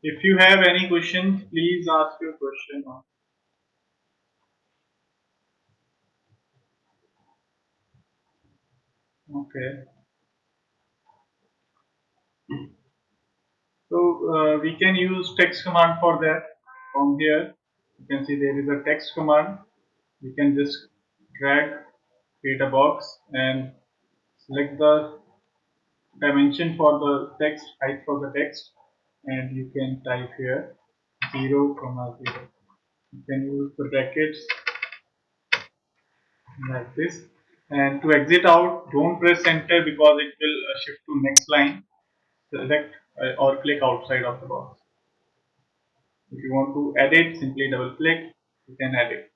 If you have any questions, please ask your question. Okay. So we can use text command for that. From here, you can see there is a text command. We can just drag, create a box, and select the dimension for the text, height for the text, and you can type here 0, 0. You can use the brackets like this. And to exit out, don't press enter because it will shift to next line. Select or click outside of the box. If you want to edit, simply double click, you can edit.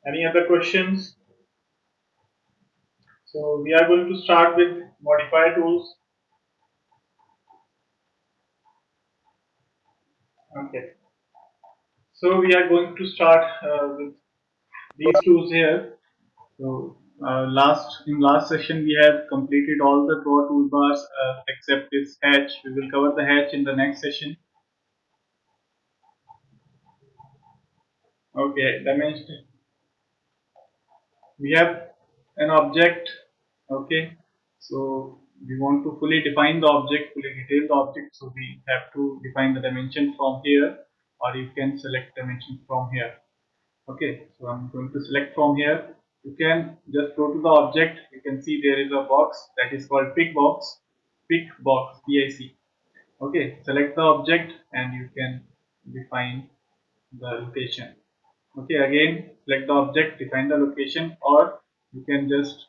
Any other questions? So we are going to start with modify tools. Okay. So we are going to start with these tools here. So last session we have completed all the draw toolbars except this hatch. We will cover the hatch in the next session. Okay, dimension. We have an object. Okay, so we want to fully define the object, fully detail the object. So we have to define the dimension from here, or you can select dimension from here. Okay, so I'm going to select from here. You can just go to the object. You can see there is a box that is called pick box. Pick box, PIC. Okay, select the object and you can define the location. Okay, again select the object, define the location, or you can just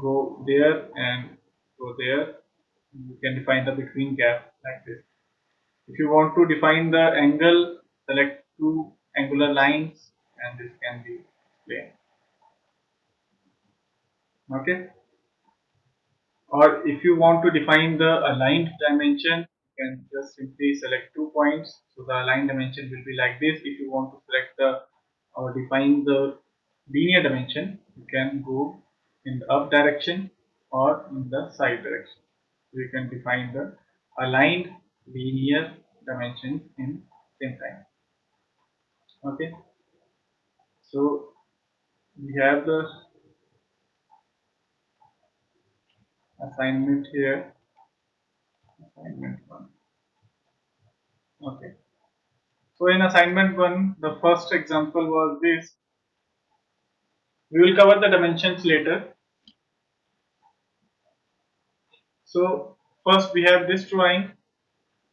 go there and go there. You can define the between gap like this. If you want to define the angle, select two angular lines and this can be displayed. Okay, or if you want to define the aligned dimension, you can just simply select 2 points. So the aligned dimension will be like this. If you want to select the or define the linear dimension, you can go in the up direction or in the side direction. So you can define the aligned linear dimensions in same time. Okay, so we have the assignment here. Assignment 1. Okay. So in assignment 1, the first example was this. We will cover the dimensions later. So first we have this drawing.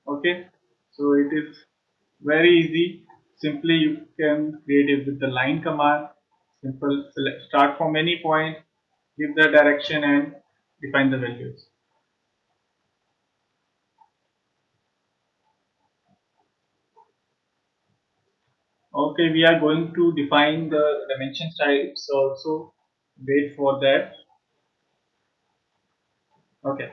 Okay. So it is very easy. Simply you can create it with the line command. Simple. Select, start from any point, give the direction and define the values. Okay, we are going to define the dimension types also. Wait for that. Okay.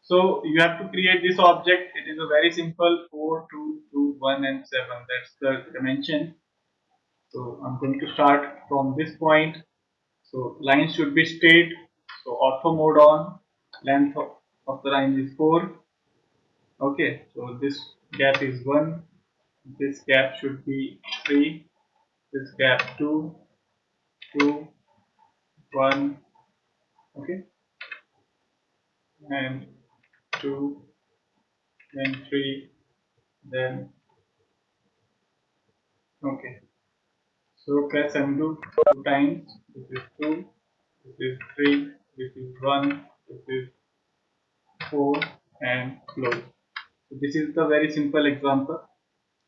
So you have to create this object. It is a very simple 4, 2, 2, 1 and 7. That's the dimension. So I'm going to start from this point. So lines should be straight. So auto mode on. Length of the line is 4. Okay. So this gap is 1. This gap should be 3. This gap 2, 2, 1. Okay. And 2 and 3. Then okay. So press undo 2 times. This is 2, this is 3, this is 1, this is 4 and close. So this is the very simple example,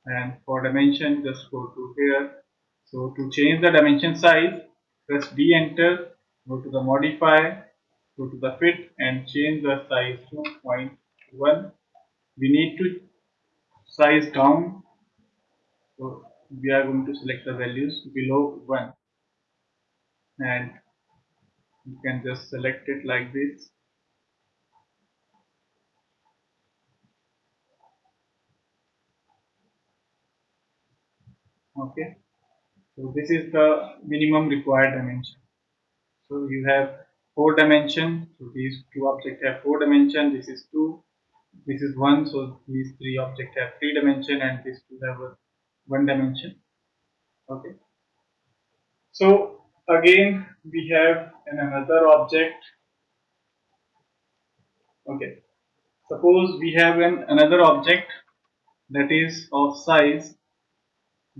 and for dimension just go to here. So to change the dimension size, press D enter, go to the modify, go to the fit and change the size to 0.1. We need to size down, so we are going to select the values below 1 and you can just select it like this. Okay, So this is the minimum required dimension. So you have 4 dimension. So these two objects have 4 dimension. This is 2. This is 1. So these 3 objects have 3 dimension, and these 2 have a 1 dimension. Okay. So again we have another object. Okay. Suppose we have another object that is of size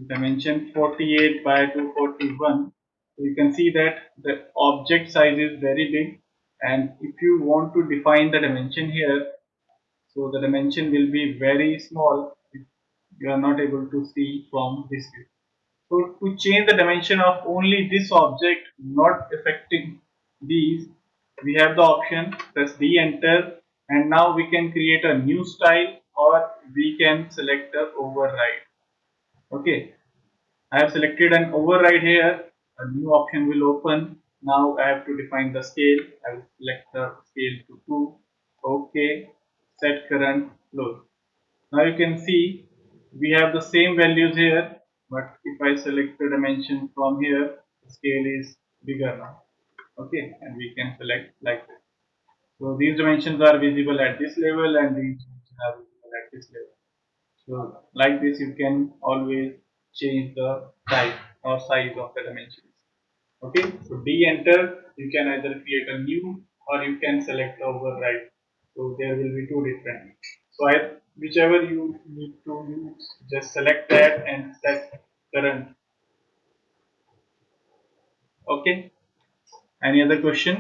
dimension 48 by 241. So you can see that the object size is very big, and if you want to define the dimension here, so the dimension will be very small if you are not able to see from this view. So to change the dimension of only this object, not affecting these, we have the option, press D, enter, and now we can create a new style, or we can select the override. Okay, I have selected an override here. A new option will open. Now I have to define the scale. I will select the scale to 2. OK. Set current, close. Now you can see we have the same values here, but if I select the dimension from here, the scale is bigger now. Okay, and we can select like this. So these dimensions are visible at this level, and these dimensions are visible at this level. So like this you can always change the type or size of the dimensions. Okay, so D, enter, you can either create a new or you can select the override. So there will be two different. So whichever you need to use, just select that and set current. Okay, any other question?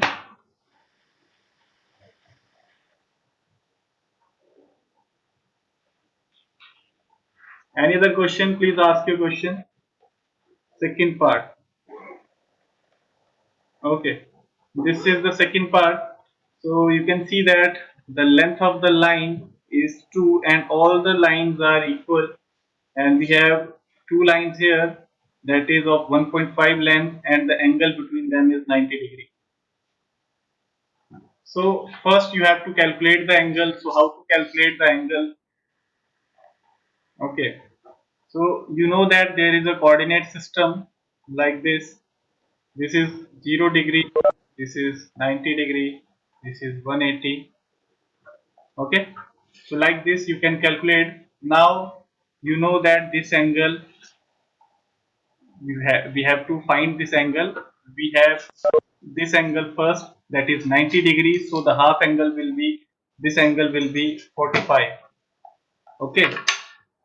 Any other question? Please ask your question. Second part. Okay, this is the second part. So you can see that the length of the line is 2 and all the lines are equal, and we have two lines here that is of 1.5 length, and the angle between them is 90 degree. So first you have to calculate the angle. So how to calculate the angle? Okay, so you know that there is a coordinate system like this. This is 0 degree, this is 90 degree, this is 180. Okay, so like this you can calculate. Now you know that this angle, we have to find this angle. We have this angle first, that is 90 degrees, so the half angle will be, this angle will be 45. Okay,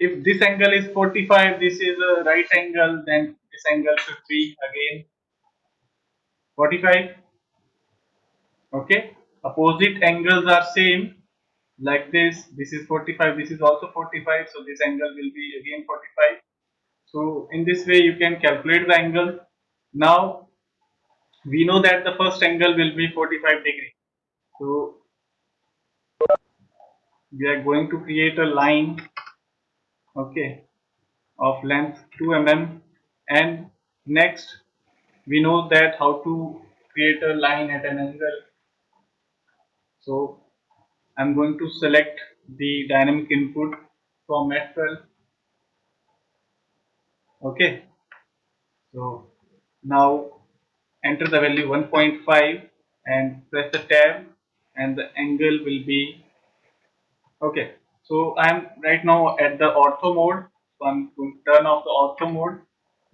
if this angle is 45, this is a right angle, then this angle should be again 45. Okay, opposite angles are same, like this is 45, this is also 45, so this angle will be again 45. So in this way you can calculate the angle. Now we know that the first angle will be 45 degree. So we are going to create a line, okay, of length 2 mm, and next we know that how to create a line at an angle. So I'm going to select the dynamic input from mat 12. Okay, so now enter the value 1.5 and press the tab, and the angle will be, okay. So I am right now at the ortho mode, so I'm going to turn off the ortho mode.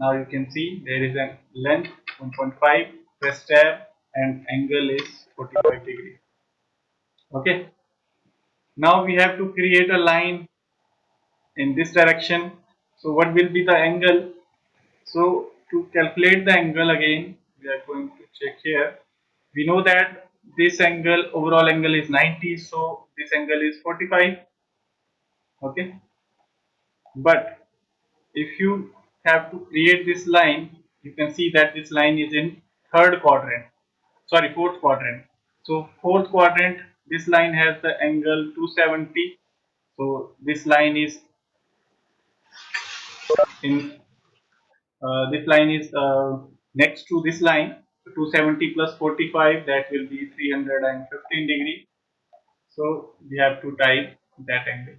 Now you can see there is a length 1.5, press tab, and angle is 45 degree. Okay, now we have to create a line in this direction. So what will be the angle? So to calculate the angle again, we are going to check here. We know that this angle, overall angle is 90, so this angle is 45. Okay, but if you have to create this line, you can see that this line is in third quadrant, sorry, fourth quadrant. So fourth quadrant, this line has the angle 270. So this line is in this line is next to this line. 270 plus 45, that will be 315 degree. So we have to type that angle.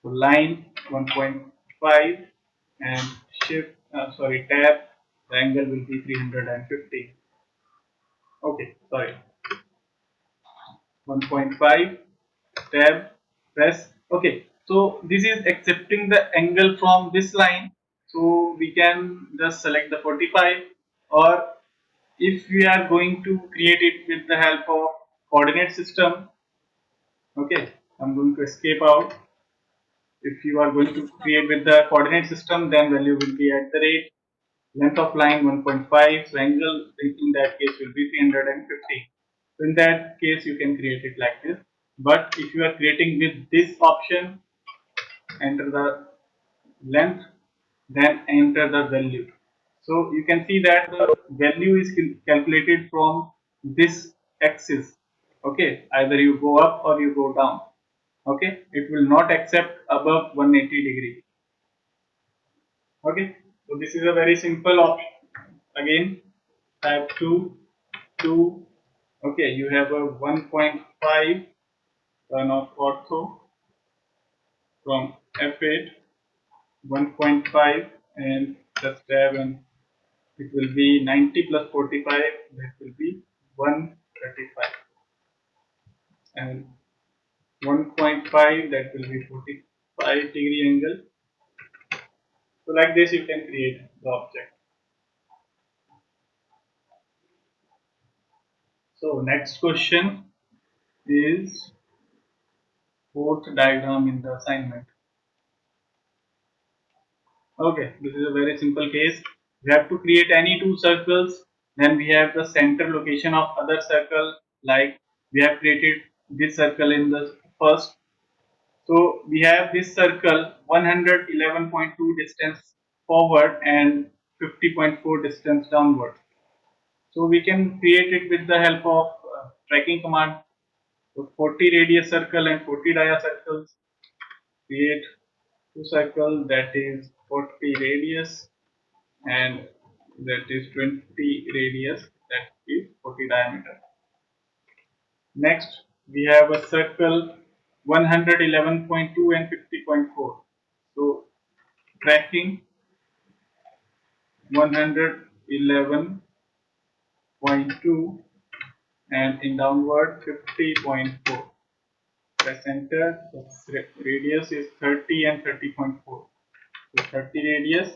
So line 1.5 and shift tab, the angle will be 350. Okay, sorry, 1.5, tab, press. Okay, so this is accepting the angle from this line. So we can just select the 45, or if we are going to create it with the help of coordinate system. Okay, I'm going to escape out. If you are going to create with the coordinate system, then value will be at the rate, length of line 1.5, so angle in that case will be 350. So in that case you can create it like this. But if you are creating with this option, enter the length, then enter the value. So you can see that the value is calculated from this axis. Okay, either you go up or you go down. Okay, it will not accept above 180 degree. Okay, so this is a very simple option. Again, type 2. Okay, you have a 1.5 turn of ortho from F8, 1.5, and just tab, and it will be 90 plus 45, that will be 135, and 1.5, that will be 45 degree angle. So like this you can create the object. So next question is fourth diagram in the assignment. Okay, this is a very simple case. We have to create any two circles, then we have the center location of other circle, like we have created this circle in the first. So we have this circle 111.2 distance forward and 50.4 distance downward. So we can create it with the help of tracking command. So 40 radius circle and 40 dia circles, create two circle, that is 40 radius and that is 20 radius, that is 40 diameter. Next we have a circle 111.2 and 50.4. So tracking 111.2 and in downward 50.4. Press enter. The radius is 30 and 30.4. So 30 radius,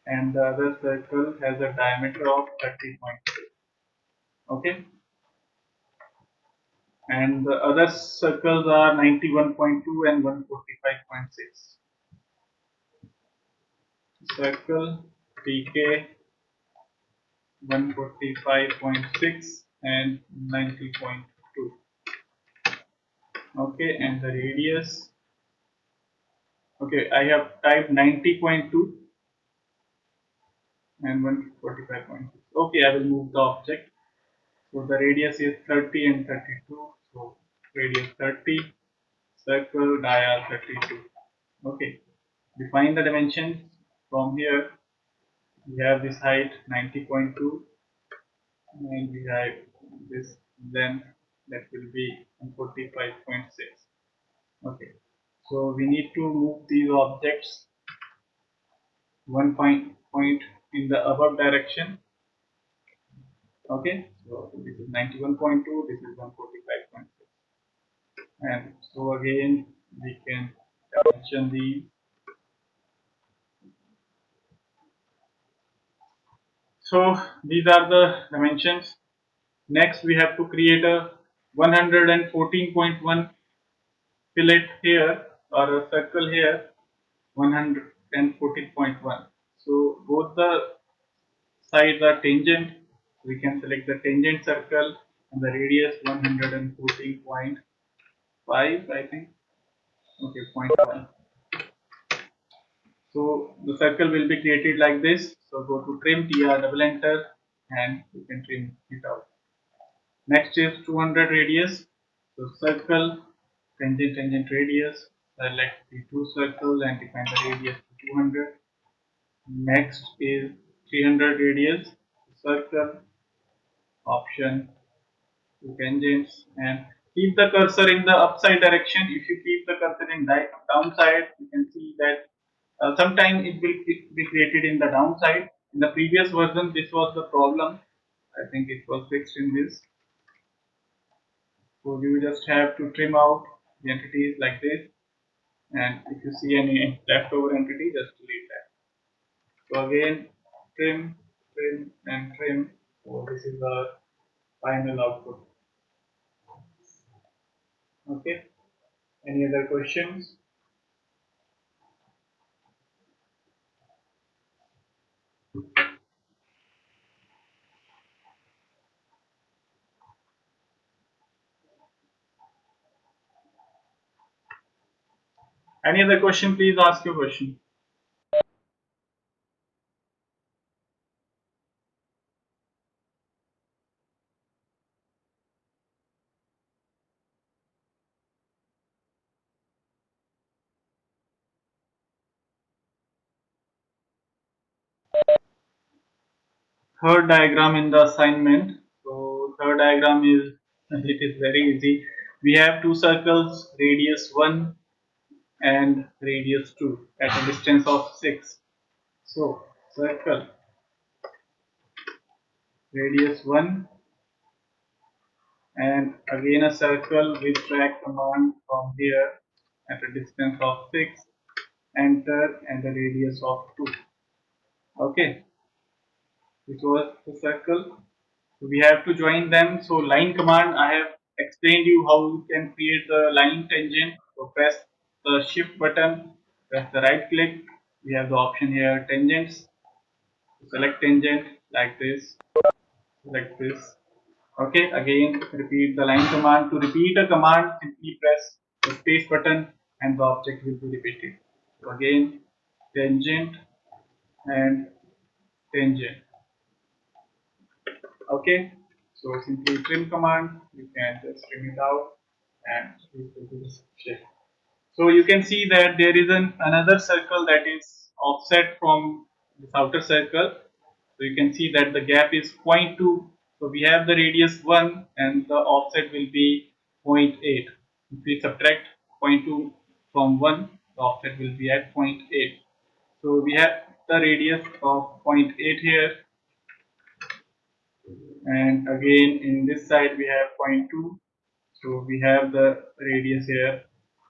and the other circle has a diameter of 30.3. Okay, and the other circles are 91.2 and 145.6. Circle TK 145.6 and 90.2. Okay, and the radius. Okay, I have typed 90.2 and 145.6. Okay, I will move the object. So the radius is 30 and 32. So radius 30, circle dia 32. Okay, define the dimensions. From here we have this height 90.2 and we have this length, that will be 45.6. Okay, so we need to move these objects one point in the above direction. Okay, so this is 91.2, this is 145.6, and so again we can mention these. So these are the dimensions. Next we have to create a 114.1 fillet here, or a circle here, 114.1. So both the sides are tangent. We can select the tangent circle and the radius 114.5, I think. Okay, 0.1. So the circle will be created like this. So go to trim, tr, double enter, and you can trim it out. Next is 200 radius. So circle, tangent radius. Select the two circles and define the radius to 200. Next is 300 radius. Circle, option, two tangents, and keep the cursor in the upside direction. If you keep the cursor in downside, you can see that Sometimes it will be created in the downside. In the previous version, this was the problem. I think it was fixed in this. So you just have to trim out the entities like this, and if you see any leftover entity, just delete that. So again, trim, trim, and trim. So this is the final output. Okay. Any other questions? Any other question? Please ask your question. Third diagram in the assignment. So third diagram is, it is very easy. We have two circles, radius 1 and radius 2 at a distance of 6. So circle radius 1 and again a circle with drag command from here at a distance of 6, enter, and the radius of 2. Okay, this was the circle. So we have to join them. So line command, I have explained you how you can create the line tangent. So press the shift button, press the right click. We have the option here tangents. Select tangent like this, select this. Okay, again repeat the line command. To repeat a command, simply press the space button and the object will be repeated. So again tangent and tangent. Okay, so simply trim command, you can just trim it out and it will do the shape. So you can see that there is another circle that is offset from this outer circle. So you can see that the gap is 0.2. So we have the radius 1 and the offset will be 0.8. If we subtract 0.2 from 1, the offset will be at 0.8. So we have the radius of zero point 0.8 here, and again in this side we have 0.2. So we have the radius here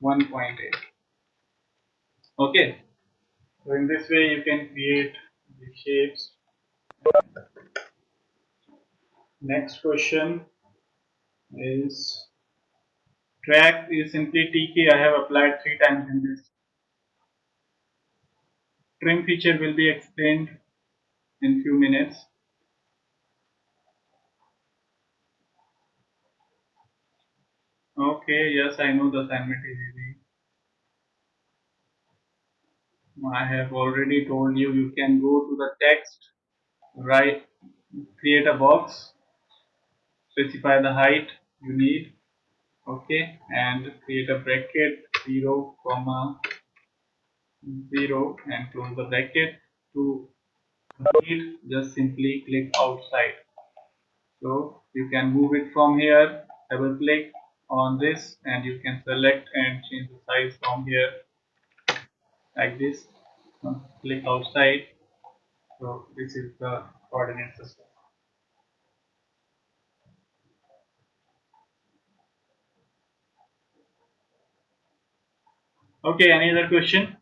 1.8. Okay, so in this way you can create the shapes. Next question is, track is simply TK. I have applied 3 times in this. Trim feature will be explained in few minutes. Okay, yes, I know the assignment is easy. I have already told you, you can go to the text, write, create a box, specify the height you need, okay, and create a bracket 0 comma 0 and close the bracket. To complete, just simply click outside. So you can move it from here, double click on this and you can select and change the size from here like this. Click outside. So this is the coordinate system. Okay, any other question?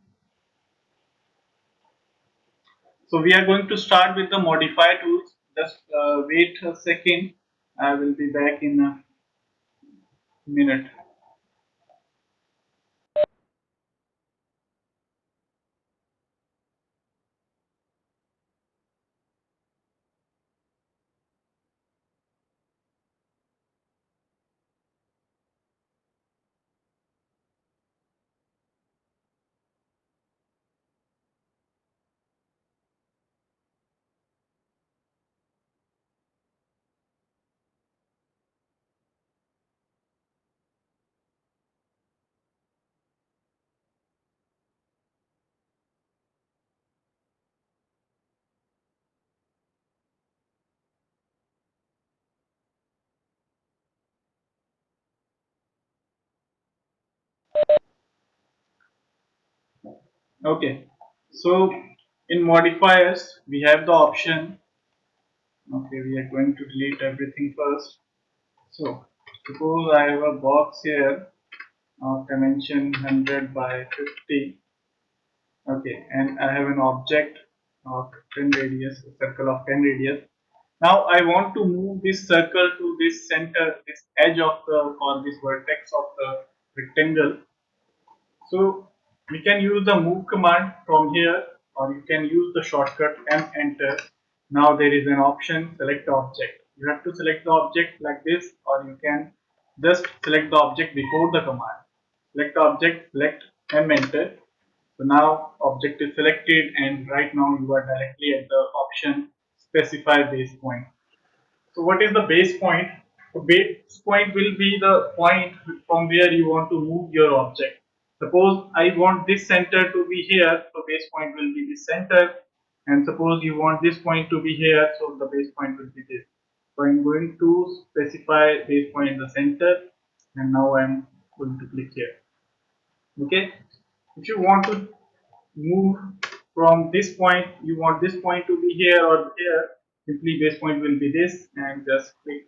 So we are going to start with the modify tools. Just wait a second. I will be back in a minute. Okay. So in modifiers we have the option. Okay, we are going to delete everything first. So suppose I have a box here of dimension 100 by 50. Okay, and I have an object of 10 radius, a circle of 10 radius. Now I want to move this circle to this center, this edge of the, or this vertex of the rectangle. So we can use the move command from here, or you can use the shortcut and enter. Now there is an option, select the object. You have to select the object like this, or you can just select the object before the command. Select the object, select and enter. So now object is selected, and right now you are directly at the option specify base point. So what is the base point? The base point will be the point from where you want to move your object. Suppose I want this center to be here, so base point will be this center. And suppose you want this point to be here, so the base point will be this. So I'm going to specify base point in the center, and now I'm going to click here. Okay. If you want to move from this point, you want this point to be here or here, simply base point will be this, and just click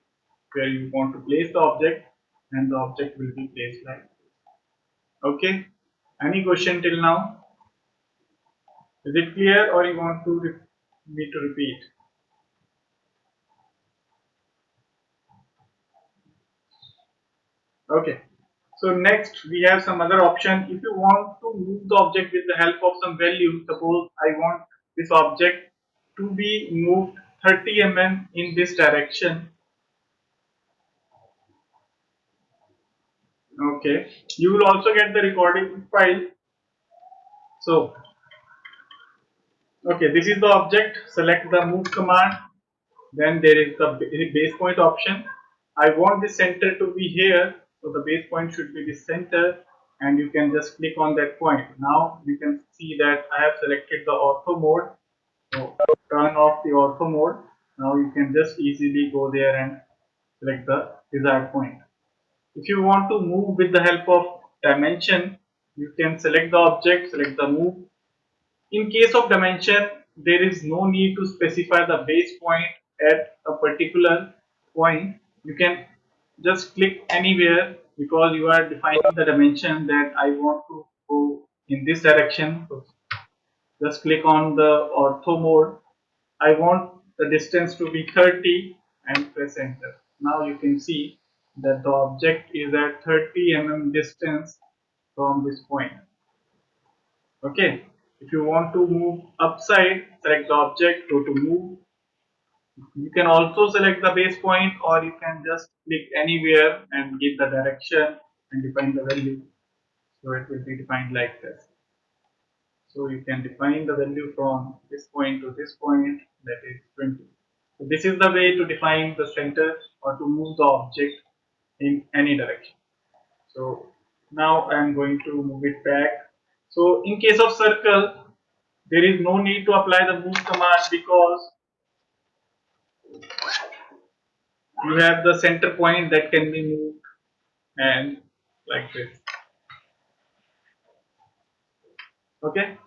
where you want to place the object, and the object will be placed like this. Okay, any question till now? Is it clear, or you want to me to repeat? Okay, so next we have some other option. If you want to move the object with the help of some value, suppose I want this object to be moved 30 mm in this direction. Okay, you will also get the recording file. So okay, this is the object. Select the move command. Then there is the base point option. I want the center to be here, so the base point should be the center, and you can just click on that point. Now you can see that I have selected the ortho mode. So turn off the ortho mode. Now you can just easily go there and select the desired point. If you want to move with the help of dimension, you can select the object, select the move. In case of dimension, there is no need to specify the base point at a particular point. You can just click anywhere because you are defining the dimension that I want to go in this direction. So just click on the ortho mode. I want the distance to be 30 and press enter. Now you can see that the object is at 30 mm distance from this point. Okay, if you want to move upside, select the object, go to move. You can also select the base point, or you can just click anywhere and give the direction and define the value. So it will be defined like this. So you can define the value from this point to this point, that is 20. So this is the way to define the center or to move the object in any direction. So now I am going to move it back. So in case of circle, there is no need to apply the move command because you have the center point that can be moved and like this. Okay.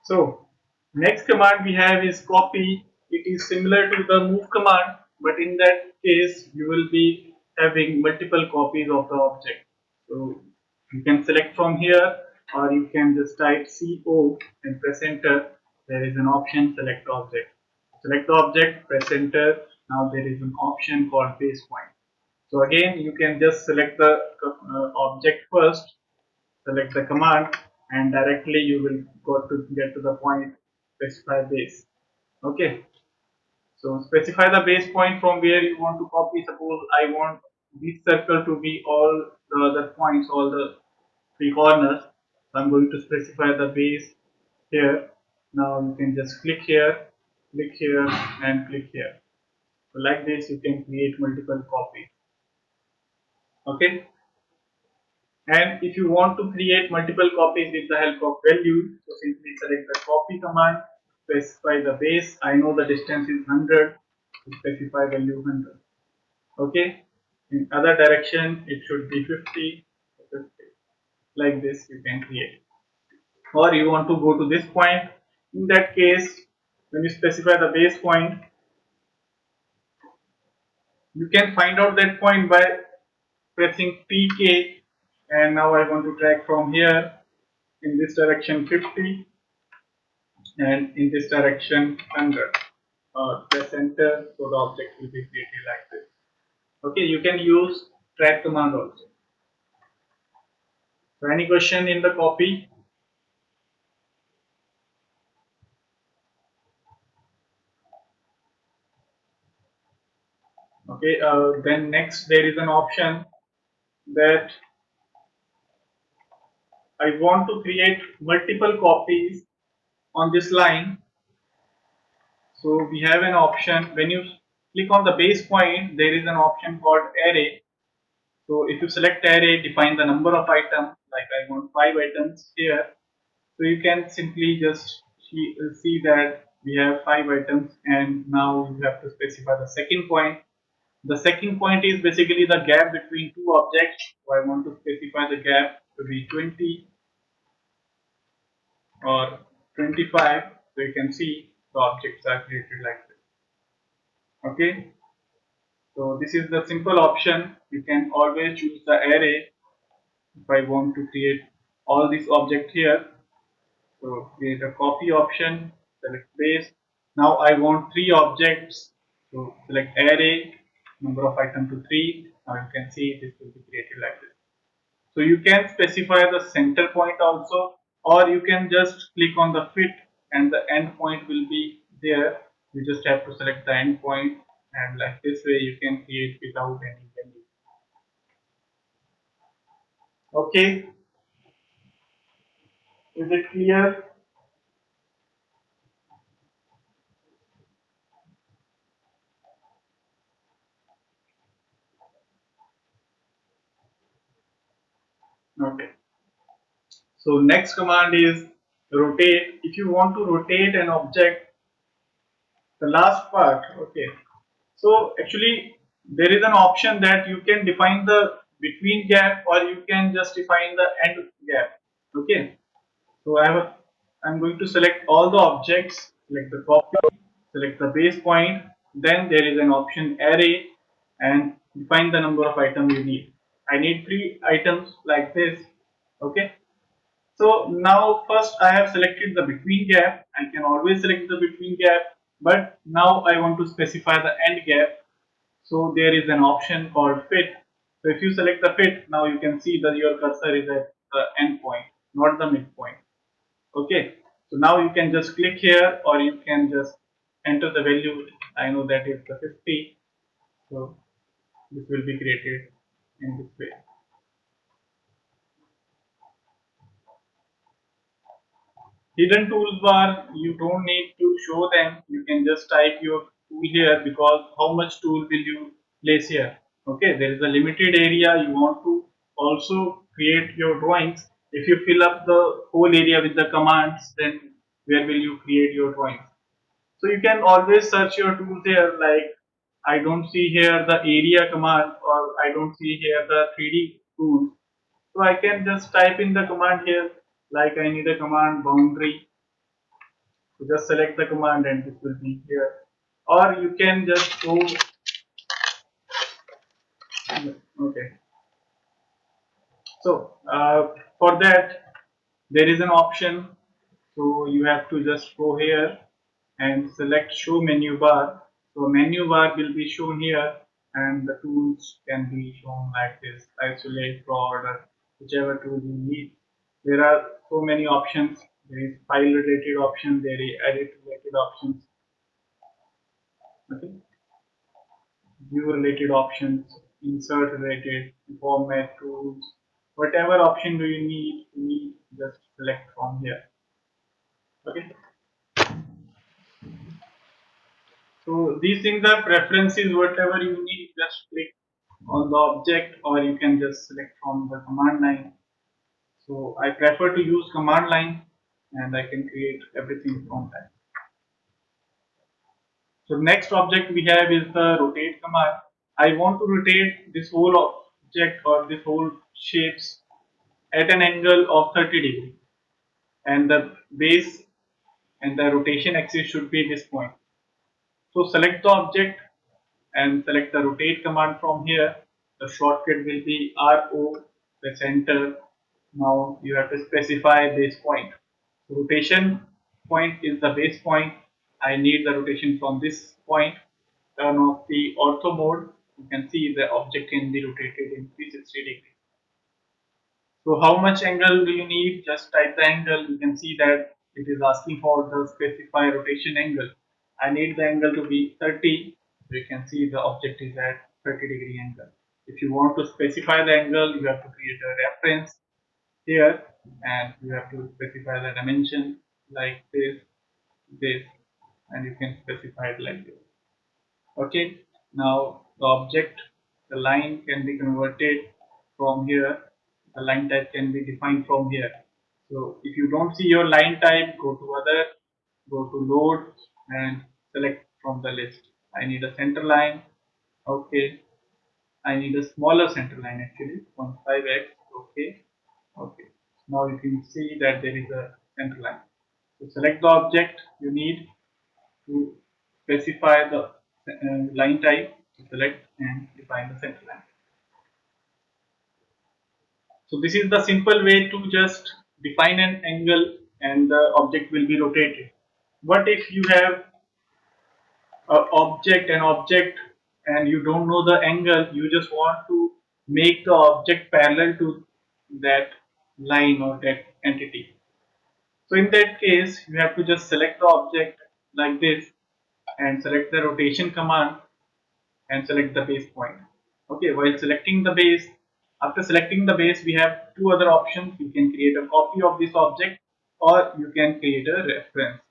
So next command we have is copy. It is similar to the move command, but in that case you will be having multiple copies of the object. So you can select from here, or you can just type CO and press enter. There is an option select object. Select the object, press enter. Now there is an option called base point. So again you can just select the object first, select the command, and directly you will go to get to the point specify base. Okay, so specify the base point from where you want to copy. Suppose I want this circle to be all the other points, all the three corners. So I'm going to specify the base here. Now you can just click here, and click here. So like this you can create multiple copies. Okay, and if you want to create multiple copies with the help of value, so simply select the copy command, specify the base. I know the distance is 100, specify value 100. Okay, in other direction it should be 50, 50. Like this you can create. or you want to go to this point. In that case, when you specify the base point, you can find out that point by pressing PK, and now I want to drag from here in this direction 50 and in this direction 100. Press enter, so the object will be created like this. Okay, you can use drag command also. So any question in the copy? Okay, then next there is an option that I want to create multiple copies on this line. So we have an option when you click on the base point, there is an option called array. So if you select array, define the number of items, like I want 5 items here. So you can simply just see that we have 5 items, and now you have to specify the second point. The second point is basically the gap between two objects. So I want to specify the gap to be 20 or 25. So you can see the objects are created like this. Okay. So this is the simple option. You can always choose the array. If I want to create all these objects here, so create a copy option, select base. Now I want 3 objects. So select array, number of item to 3. Now you can see this will be created like this. So you can specify the center point also, or you can just click on the fit and the end point will be there. You just have to select the end point, and like this way you can create without any value. Okay, is it clear? Okay. So next command is rotate. If you want to rotate an object, the last part, okay. So actually there is an option that you can define the between gap, or you can just define the end gap. Okay. So I'm going to select all the objects, select the copy, select the base point, then there is an option array, and define the number of items you need. I need 3 items like this. Okay. So now first I have selected the between gap. I can always select the between gap, but now I want to specify the end gap. So there is an option called fit. So if you select the fit, now you can see that your cursor is at the end point, not the midpoint. Okay. So now you can just click here, or you can just enter the value. I know that is the 50. So this will be created in this way. Hidden toolbar, you don't need to show them. You can just type your tool here, because how much tool will you place here? Okay, there is a limited area. You want to also create your drawings. If you fill up the whole area with the commands, then where will you create your drawings? So you can always search your tools here, like I don't see here the area command, or I don't see here the 3D tools. So I can just type in the command here, like I need a command boundary. So just select the command and this will be here. Or you can just go, okay. So for that, there is an option. So you have to just go here and select show menu bar. So menu bar will be shown here, and the tools can be shown like this: isolate, draw order, whichever tool you need. There are so many options. There is file related option, there is edit related options. Okay. View related options, insert related, format tools, whatever option do you need just select from here. Okay. So these things are preferences, whatever you need, just click on the object, or you can just select from the command line. So I prefer to use command line, and I can create everything from that. So next object we have is the rotate command. I want to rotate this whole object or this whole shapes at an angle of 30 degrees. and the base and the rotation axis should be this point. So select the object and select the rotate command from here. The shortcut will be RO, press enter. Now you have to specify base point. Rotation point is the base point. I need the rotation from this point. Turn off the ortho mode. You can see the object can be rotated in 360 degrees. So how much angle do you need? Just type the angle. You can see that it is asking for the specify rotation angle. I need the angle to be 30. So you can see the object is at 30-degree angle. If you want to specify the angle, you have to create a reference here and you have to specify the dimension like this, and you can specify it like this. Okay, now the object, the line can be converted from here. The line type can be defined from here. So if you don't see your line type, go to other, go to load and select from the list. I need a center line. Okay, I need a smaller center line actually, 0.5x. Okay, okay. Now you can see that there is a center line. So select the object you need to specify the line type, select and define the center line. So this is the simple way to just define an angle and the object will be rotated. What if you have an object and you don't know the angle, you just want to make the object parallel to that line or that entity. So in that case, you have to just select the object like this and select the rotation command and select the base point. Okay, while selecting the base, after selecting the base, we have two other options. You can create a copy of this object or you can create a reference.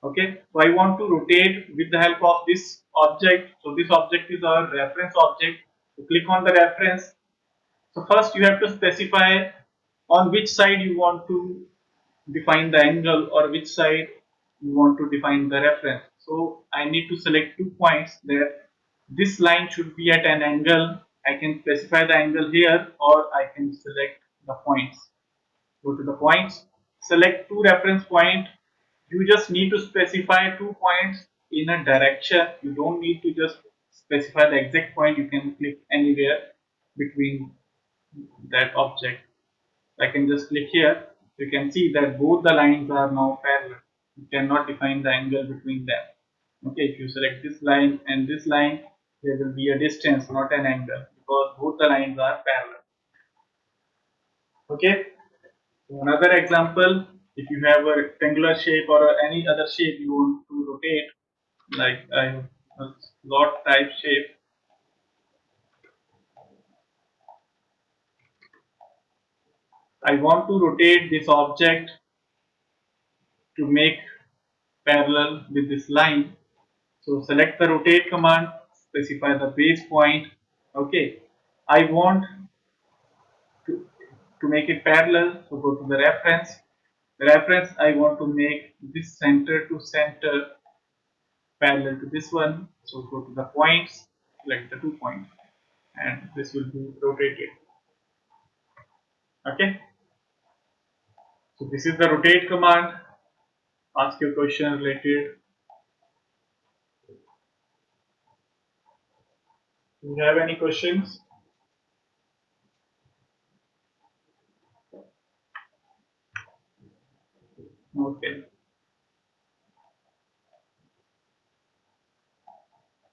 Okay, so I want to rotate with the help of this object. So this object is our reference object. So click on the reference. So first you have to specify on which side you want to define the angle or which side you want to define the reference. So I need to select 2 points that this line should be at an angle. I can specify the angle here or I can select the points. Go to the points, select 2 reference point. You just need to specify 2 points in a direction. You don't need to just specify the exact point. You can click anywhere between that object. I can just click here. You can see that both the lines are now parallel. You cannot define the angle between them. Okay, if you select this line and this line, there will be a distance, not an angle, because both the lines are parallel. Okay, so another example, if you have a rectangular shape or any other shape you want to rotate, like I have a slot type shape. I want to rotate this object to make parallel with this line. So select the rotate command, specify the base point. Okay, I want to, to make it parallel, so go to the reference. The reference, I want to make this center to center parallel to this one. So go to the points, select the 2 points, and this will be rotated. Okay, so this is the rotate command. Ask your question related. Do you have any questions? Okay.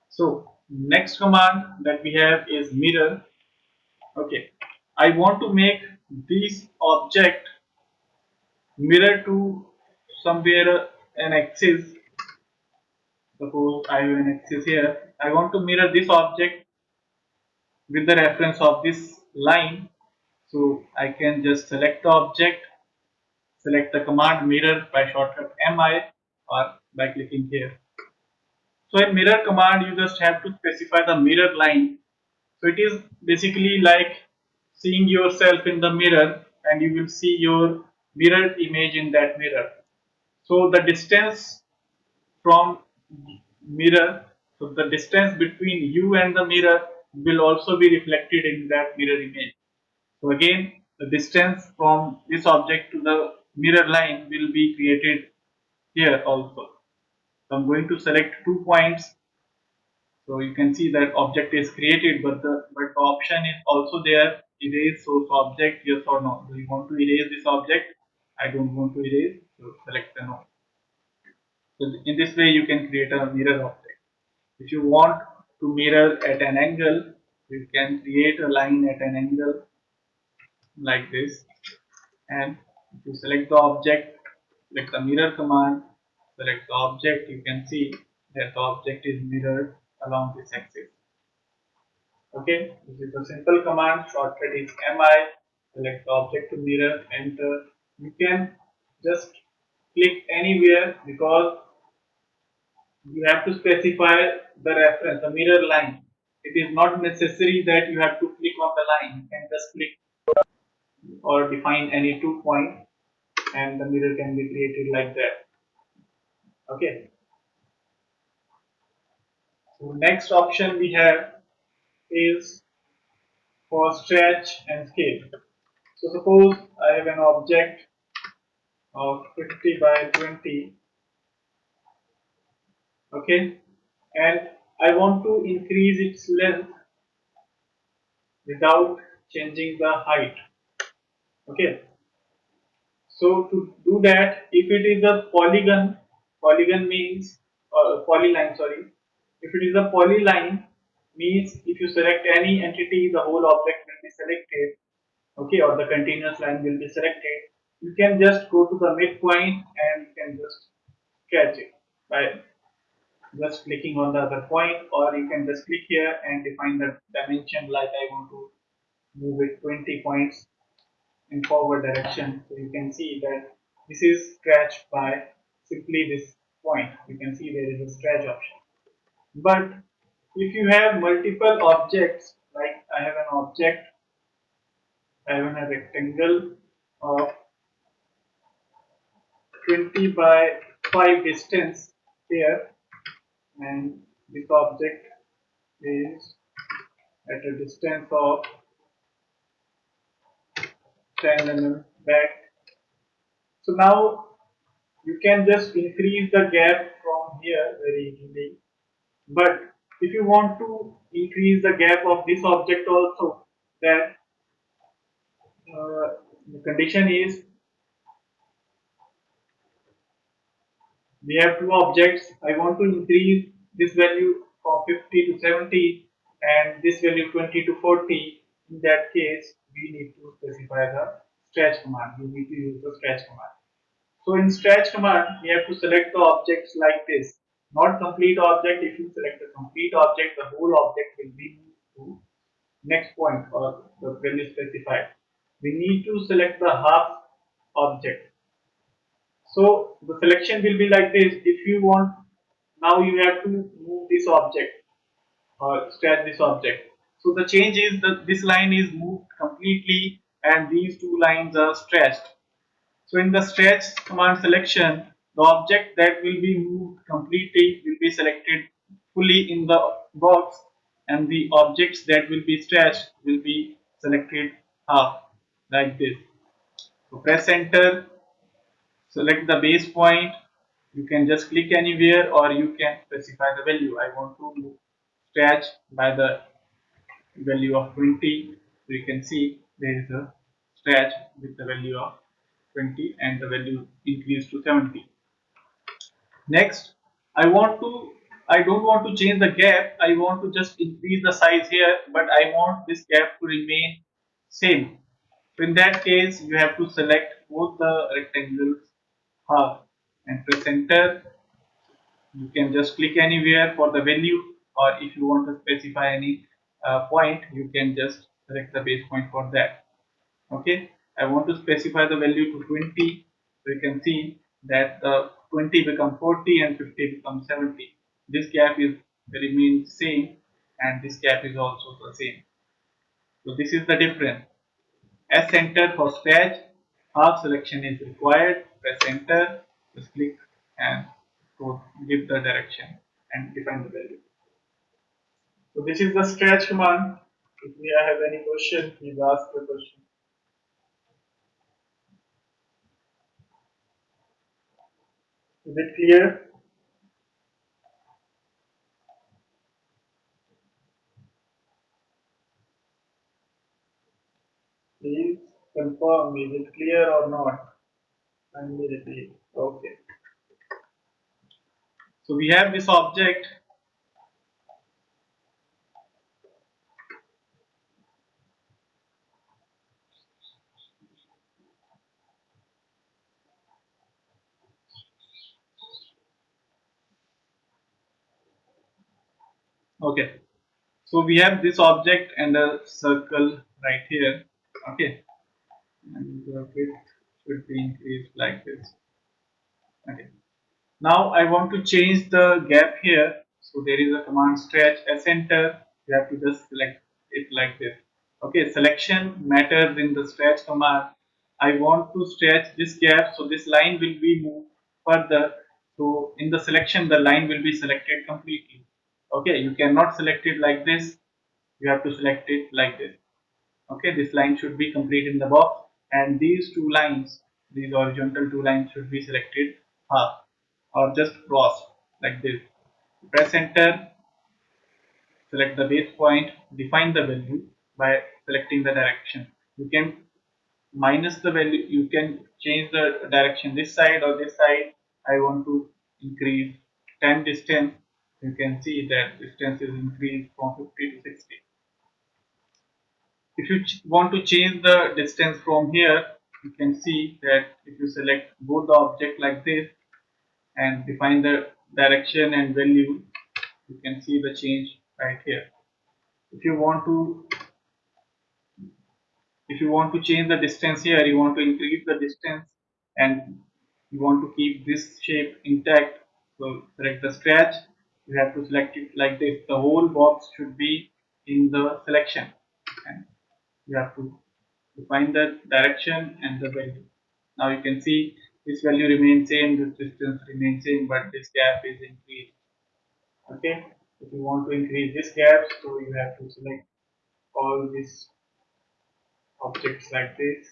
So next command that we have is mirror. Okay, I want to make this object mirror to somewhere an axis. Suppose I have an axis here. I want to mirror this object with the reference of this line. So I can just select the object, select the command mirror by shortcut MI or by clicking here. So in mirror command, you just have to specify the mirror line. So it is basically like seeing yourself in the mirror and you will see your mirrored image in that mirror. So the distance from mirror, so the distance between you and the mirror will also be reflected in that mirror image. So again, the distance from this object to the mirror line will be created here also. So I'm going to select 2 points. So you can see that object is created, but the option is also there, erase source object, yes or no. Do you want to erase this object? I don't want to erase, so select the no. So in this way you can create a mirror object. If you want to mirror at an angle, you can create a line at an angle like this, and if you select the object, select the mirror command, select the object, you can see that the object is mirrored along this axis. Okay, this is a simple command. Shortcut is mi. Select the object to mirror, enter. You can just click anywhere because you have to specify the reference, the mirror line. It is not necessary that you have to click on the line. You can just click or define any 2 point and the mirror can be created like that. Okay. So next option we have is for stretch and scale. So suppose I have an object of 50 by 20, okay, and I want to increase its length without changing the height, okay. So to do that, if it is a polygon, polygon means polyline, sorry. If it is a polyline, means if you select any entity, the whole object will be selected, okay, or the continuous line will be selected. You can just go to the midpoint and you can just sketch it by just clicking on the other point, or you can just click here and define the dimension, like I want to move it 20 points in forward direction. So you can see that this is stretched by simply this point. You can see there is a stretch option. But if you have multiple objects, like I have an object, I have a rectangle of 20 by 5 distance here, and this object is at a distance of 10 mm back. So now you can just increase the gap from here very easily. But if you want to increase the gap of this object also, then the condition is we have two objects. I want to increase this value from 50 to 70 and this value 20 to 40. In that case, we need to specify the stretch command. We need to use the stretch command. So in stretch command, we have to select the objects like this. Not complete object. If you select the complete object, the whole object will be moved to next point or the value specified. We need to select the half object. So the selection will be like this. If you want, now you have to move this object or stretch this object. So the change is that this line is moved completely and these two lines are stretched. So in the stretch command selection, the object that will be moved completely will be selected fully in the box, and the objects that will be stretched will be selected half, like this. So press enter, select the base point. You can just click anywhere or you can specify the value. I want to stretch by the value of 20. So you can see there is a stretch with the value of 20 and the value increased to 70. Next, I don't want to change the gap. I want to just increase the size here, but I want this gap to remain same. So in that case, you have to select both the rectangles half and press enter. You can just click anywhere for the value, or if you want to specify any point, you can just select the base point for that. Okay, I want to specify the value to 20, so you can see that the 20 become 40 and 50 becomes 70. This gap is remains same and this gap is also the same. So this is the difference. S enter for stretch, half selection is required, press enter, just click and to give the direction and define the value. So this is the stretch command. If you have any question, please ask the question. Is it clear? Please confirm, is it clear or not? Kindly repeat. Okay. So we have this object. Okay. So we have this object and a circle right here. Okay. And the width should be increased like this. Okay. Now I want to change the gap here. So there is a command stretch as enter. You have to just select it like this. Okay, selection matters in the stretch command. I want to stretch this gap so this line will be moved further. So in the selection the line will be selected completely. Okay, you cannot select it like this. You have to select it like this. Okay, this line should be complete in the box and these two lines, these horizontal two lines should be selected half or just crossed like this. Press enter, select the base point, define the value by selecting the direction. You can minus the value, you can change the direction this side or this side. I want to increase 10 distance. You can see that distance is increased from 50 to 60. If you want to change the distance from here, you can see that if you select both the object like this and define the direction and value, you can see the change right here. If you want to change the distance here, you want to increase the distance and you want to keep this shape intact. So select the stretch. You have to select it like this. The whole box should be in the selection, and you have to define the direction and the value. Now you can see this value remains same, this distance remains same, but this gap is increased. Okay, if you want to increase this gap, so you have to select all these objects like this,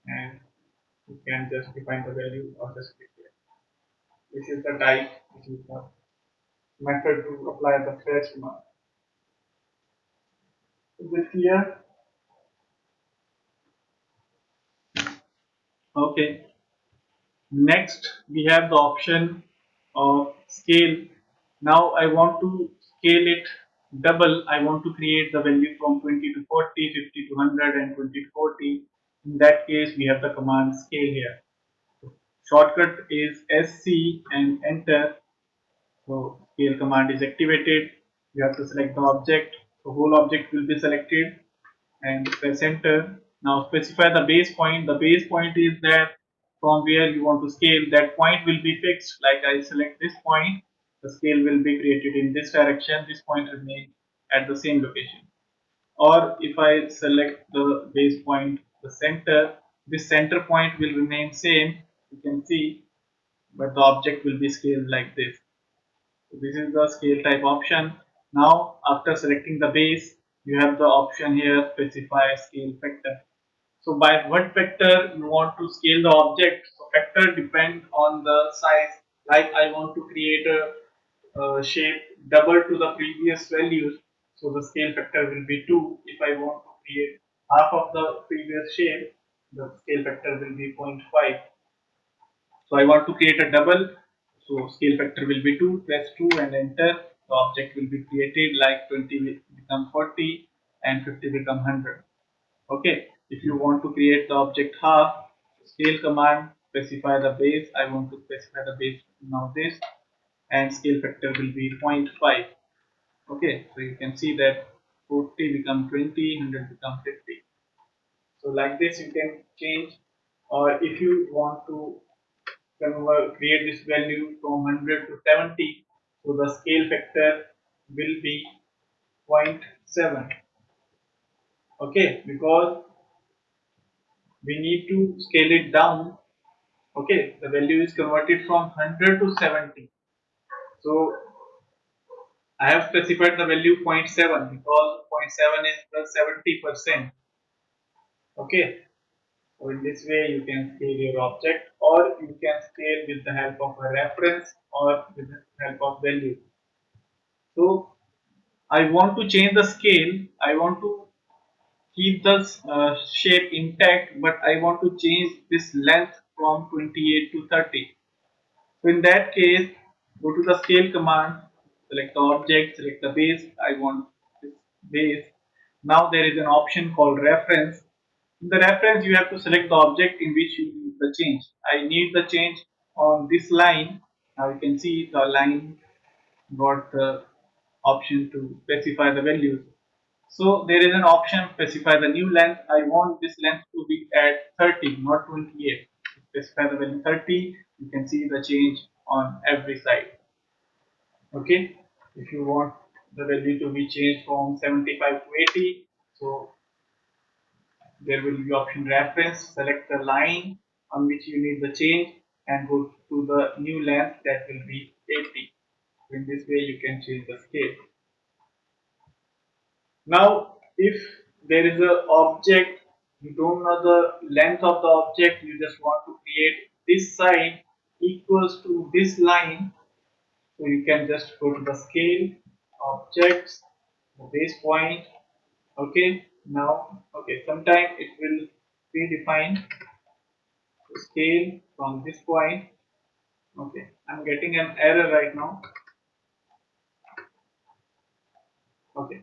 and you can just define the value or just click here. This is the type, this is the method to apply the stretch command. Is it clear? Okay. Next, we have the option of scale. Now I want to scale it double. I want to create the value from 20 to 40, 50 to 100 and 20 to 40. In that case, we have the command scale here. Shortcut is SC and enter. So scale command is activated. You have to select the object. The whole object will be selected and press enter. Now specify the base point. The base point is that from where you want to scale, that point will be fixed. Like I select this point, the scale will be created in this direction. This point remains at the same location. Or if I select the base point, the center, this center point will remain same. You can see, but the object will be scaled like this. So this is the scale type option. Now after selecting the base, you have the option here specify scale factor. So by what factor you want to scale the object? So factor depend on the size. Like I want to create a shape double to the previous values. So the scale factor will be 2. If I want to create half of the previous shape, the scale factor will be 0.5. So I want to create a double. So scale factor will be 2. Press 2 and enter. The object will be created like 20 will become 40 and 50 become 100. Okay. If you want to create the object half, scale command, specify the base. I want to specify the base now this, and scale factor will be 0.5. Okay. So you can see that 40 become 20, 100 become 50. So like this you can change, or if you want to create this value from 100 to 70, so the scale factor will be 0.7. Okay, because we need to scale it down. Okay, the value is converted from 100 to 70. So I have specified the value 0.7 because 0.7 is the 70%. Okay, So in this way you can scale your object, or you can scale with the help of a reference or with the help of value. So I want to change the scale. I want to keep the shape intact, but I want to change this length from 28 to 30. So in that case, go to the scale command, select the object, select the base. I want this base. Now there is an option called reference. In the reference, you have to select the object in which you need the change. I need the change on this line. Now you can see the line got the option to specify the values. So there is an option specify the new length. I want this length to be at 30, not 28. Specify the value 30. You can see the change on every side. Okay. If you want the value to be changed from 75 to 80, so there will be option reference. Select the line on which you need the change and go to the new length that will be 80. In this way, you can change the scale. Now, if there is a object, you don't know the length of the object, you just want to create this side equals to this line. So you can just go to the scale, objects, the base point. Okay, now, okay, sometime it will predefine the scale from this point. Okay, I'm getting an error right now. Okay,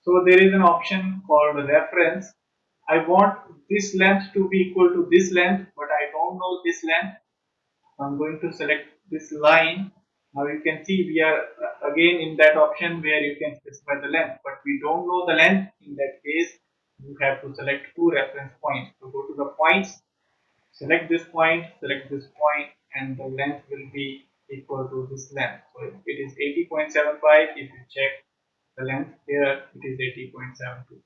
so there is an option called reference. I want this length to be equal to this length, but I don't know this length. I'm going to select this line. Now you can see we are again in that option where you can specify the length, but we don't know the length. In that case, you have to select two reference points. So go to the points, select this point, and the length will be equal to this length. So it is 80.75. If you check the length here, it is 80.72.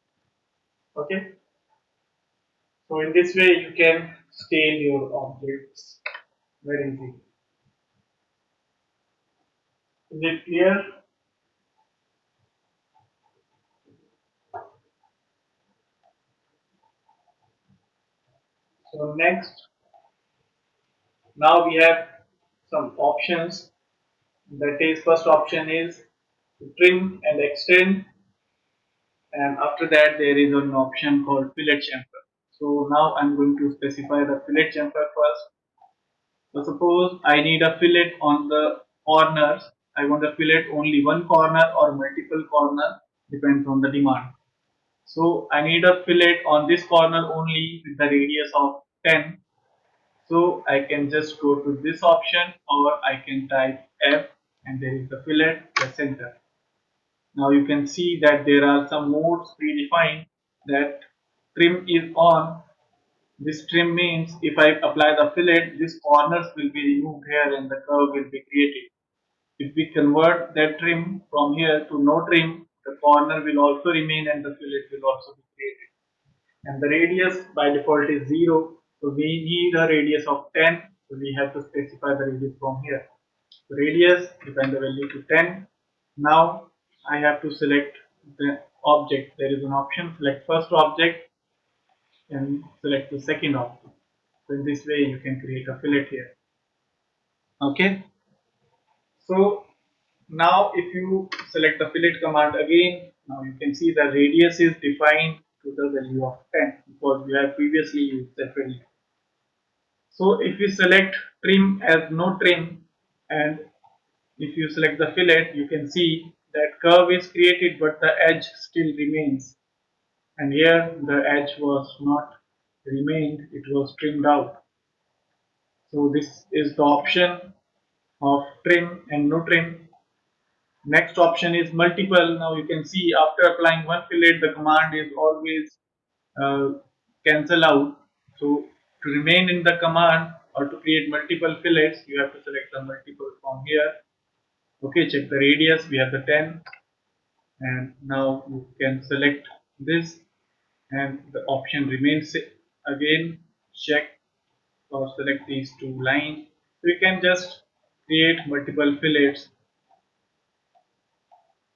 Okay. So in this way, you can scale your objects very easy. Is it clear? So next, now we have some options. That is, first option is to trim and extend, and after that there is an option called fillet chamfer. So now I'm going to specify the fillet chamfer first. So suppose I need a fillet on the corners. I want a fillet only one corner or multiple corner, depends on the demand. So I need a fillet on this corner only with the radius of 10. So I can just go to this option, or I can type F and there is the fillet, the center. Now you can see that there are some modes predefined. That trim is on. This trim means if I apply the fillet, these corners will be removed here and the curve will be created. If we convert that trim from here to no trim, the corner will also remain and the fillet will also be created. And the radius by default is 0. So we need a radius of 10. So we have to specify the radius from here. So radius, define the value to 10. Now I have to select the object. There is an option, select first object and select the second object. So in this way you can create a fillet here. Okay. So now if you select the fillet command again, now you can see the radius is defined to the value of 10 because we have previously used that value. So if you select trim as no trim, and if you select the fillet, you can see that curve is created but the edge still remains. And here the edge was not remained, it was trimmed out. So this is the option of trim and no trim. Next option is multiple. Now you can see after applying one fillet, the command is always uh, cancel out. So to remain in the command or to create multiple fillets, you have to select the multiple from here. Okay, check the radius. We have the 10, and now you can select this, and the option remains again. Check or select these two lines. So you can just create multiple fillets.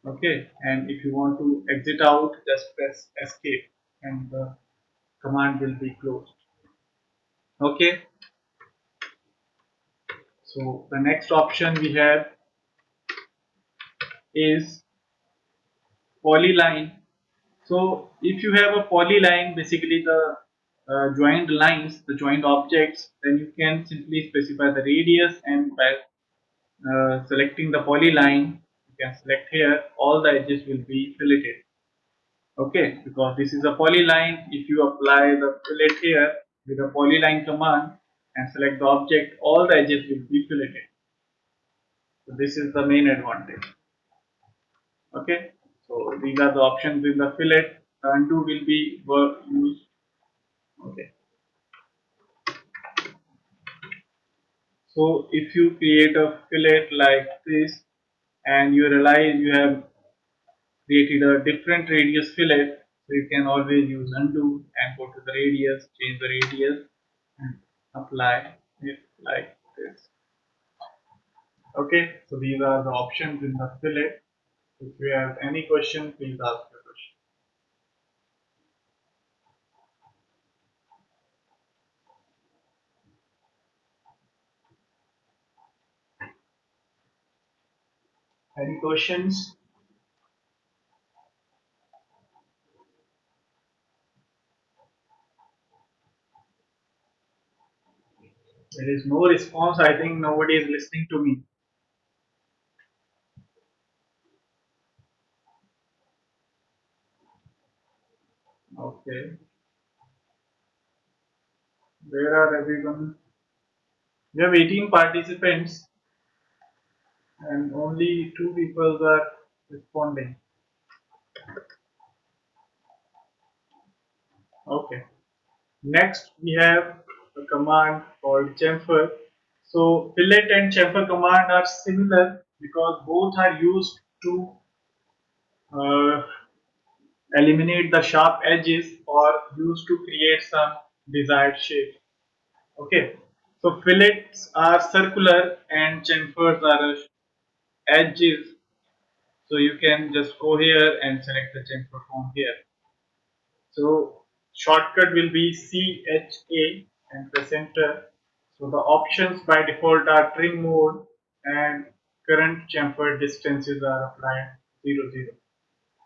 Okay, and if you want to exit out, just press escape and the command will be closed. Okay, so the next option we have is polyline. So if you have a polyline, basically the joined lines, the joined objects, then you can simply specify the radius, and by selecting the polyline, you can select here, all the edges will be filleted. Okay, because this is a polyline, if you apply the fillet here with a polyline command and select the object, all the edges will be filleted. So this is the main advantage. Okay, so these are the options in the fillet. The undo will be used. Okay, so if you create a fillet like this and you realize you have created a different radius fillet, so you can always use undo and go to the radius, change the radius and apply it like this. Okay, so these are the options in the fillet. If you have any question, please ask your question. Any questions? There is no response. I think nobody is listening to me. Okay, where are everyone? We have 18 participants and only 2 people are responding. Okay. Next, we have a command called chamfer. So, fillet and chamfer command are similar because both are used to uh, eliminate the sharp edges or used to create some desired shape. Okay. So, fillets are circular and chamfers are edges. So, you can just go here and select the chamfer from here. So shortcut will be CHA and press enter. So the options by default are trim mode and current chamfer distances are applied 0, 0.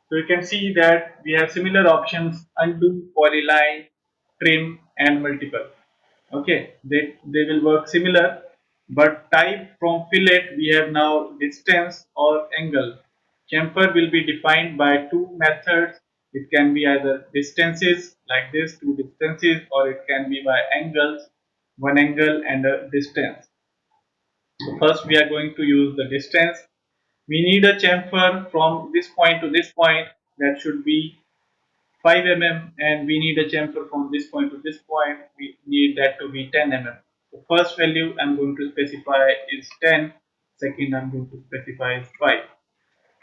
So you can see that we have similar options: undo, polyline, trim and multiple. Okay, they will work similar, but type from fillet we have now distance or angle. Chamfer will be defined by two methods. It can be either distances like this, two distances, or it can be by angles, one angle and a distance. So first we are going to use the distance. We need a chamfer from this point to this point, that should be 5 mm, and we need a chamfer from this point to this point, we need that to be 10 mm. The first value I'm going to specify is 10, second I'm going to specify is 5.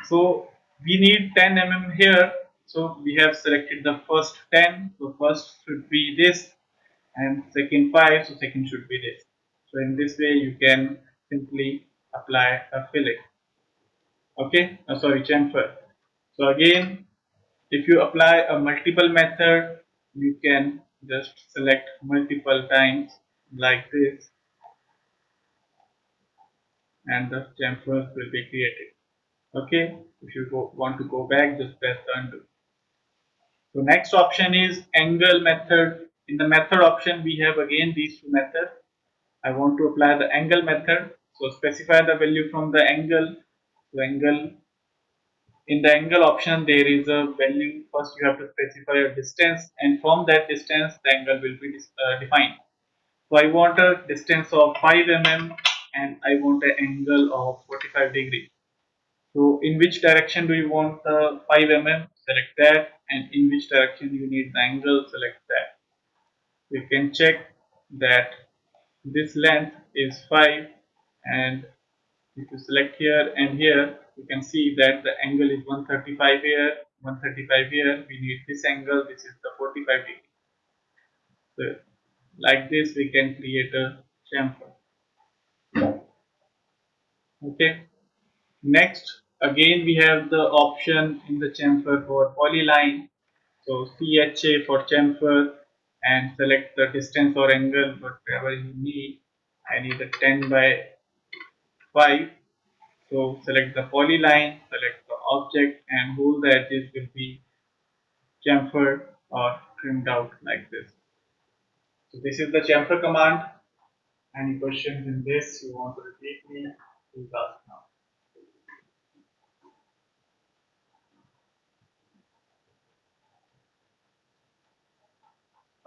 So we need 10 mm here, so we have selected the first 10, so first should be this, and second 5, so second should be this. So in this way you can simply apply a fillet. Okay, sorry, chamfer. So again, if you apply a multiple method, you can just select multiple times like this, and the chamfers will be created. Okay, if you want to go back, just press the undo. So next option is angle method. In the method option, we have again these two methods. I want to apply the angle method. So specify the value from the angle. So angle, in the angle option there is a value. First you have to specify a distance, and from that distance the angle will be defined. So I want a distance of 5 mm and I want an angle of 45 degrees. So in which direction do you want the 5 mm? Select that, and in which direction you need the angle? Select that. You can check that this length is 5, and if you select here and here, you can see that the angle is 135 here, 135 here. We need this angle, this is the 45 degree. So like this we can create a chamfer. Okay. Next, again we have the option in the chamfer for polyline. So CHA for chamfer. and select the distance or angle whatever you need. I need a 10 by 5. So select the polyline, select the object, and all the edges will be chamfered or trimmed out like this. So this is the chamfer command. Any questions in this you want to repeat me, please ask now.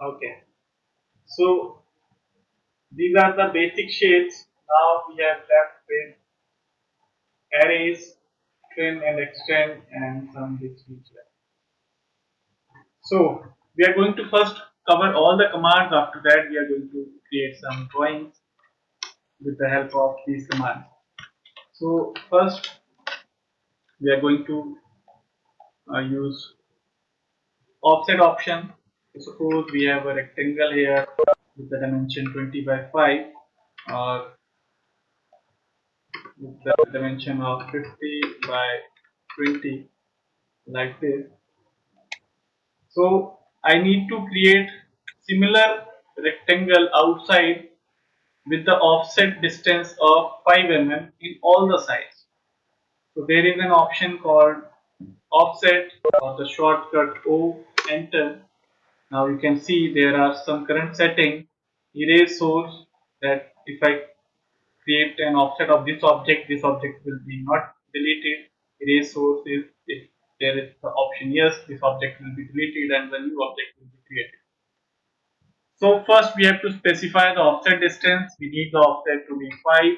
Okay. So these are the basic shapes. Now we have left with arrays, trim and extend, and some bits feature. So we are going to first cover all the commands. After that, we are going to create some drawings with the help of these commands. So first, we are going to use offset option. Suppose we have a rectangle here with the dimension 20 by 5, or with the dimension of 50 by 20, like this. So I need to create similar rectangle outside with the offset distance of 5 mm in all the sides. So there is an option called offset, or the shortcut O, enter. Now you can see there are some current setting, erase source, that if I create an offset of this object will be not deleted. Erase source is if there is the option yes, this object will be deleted and the new object will be created. So first we have to specify the offset distance. We need the offset to be 5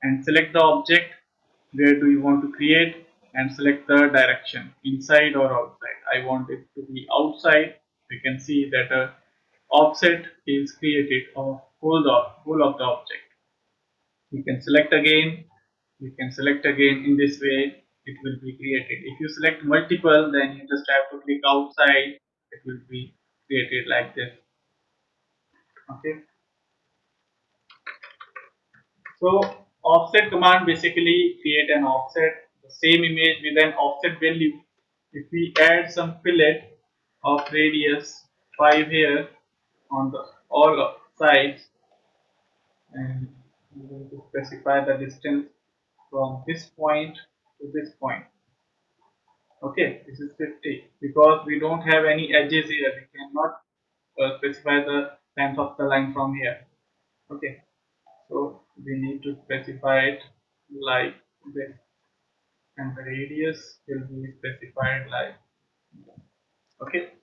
and select the object. Where do you want to create, and select the direction, inside or outside. I want it to be outside. We can see that a offset is created of whole of the object. You can select again. You can select again. In this way it will be created. If you select multiple, then you just have to click outside. It will be created like this. Okay. So offset command basically create an offset, the same image with an offset value. If we add some fillet of radius 5 here on the all sides, and we going to specify the distance from this point to this point. Okay, this is 50 because we don't have any edges here. We cannot specify the length of the line from here. Okay, so we need to specify it like this, and the radius will be specified like, okay.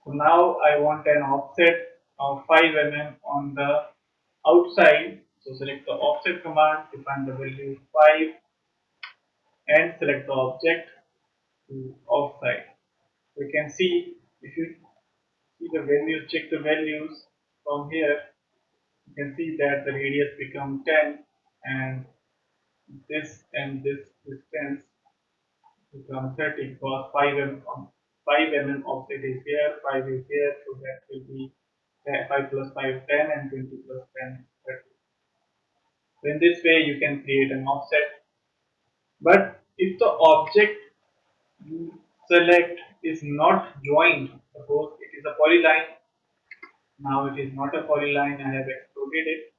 So now I want an offset of 5 mm on the outside. So select the offset command, define the value 5 and select the object to offside. We can see, if you see the values, check the values from here, you can see that the radius become 10 and this distance become 30 because 5 mm offset is here, 5 is here, so that will be 5 plus 5 10 and 20 plus 10 30. So in this way you can create an offset. But if the object you select is not joined, suppose it is a polyline, now it is not a polyline, I have extruded it.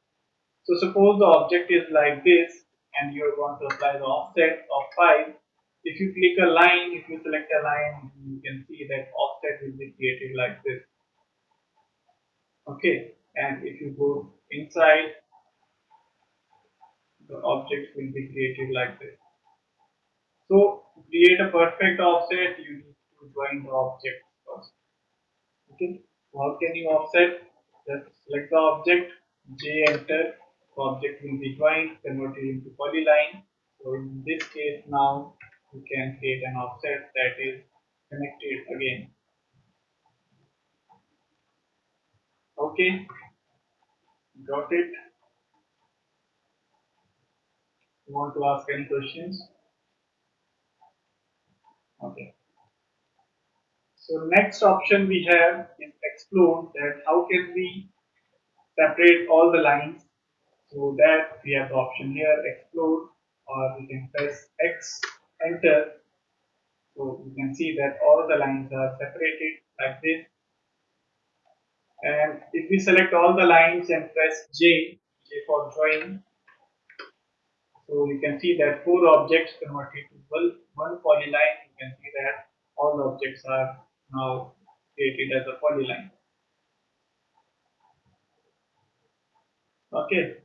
So suppose the object is like this and you are going to apply the offset of 5. If you click a line, if you select a line, you can see that offset will be created like this. Okay, and if you go inside, the object will be created like this. So to create a perfect offset, you need to join the object first. Okay, so how can you offset? Just select the object, J, enter. The object will be joined, converted into polyline. So in this case now you can create an offset that is connected again. Okay, got it? You want to ask any questions? Okay. So next option we have is explode, that how can we separate all the lines. So that we have the option here, explode, or we can press X, enter. So you can see that all the lines are separated like this. And if we select all the lines and press J for drawing, so you can see that four objects converted to one polyline. You can see that all the objects are now created as a polyline. Okay,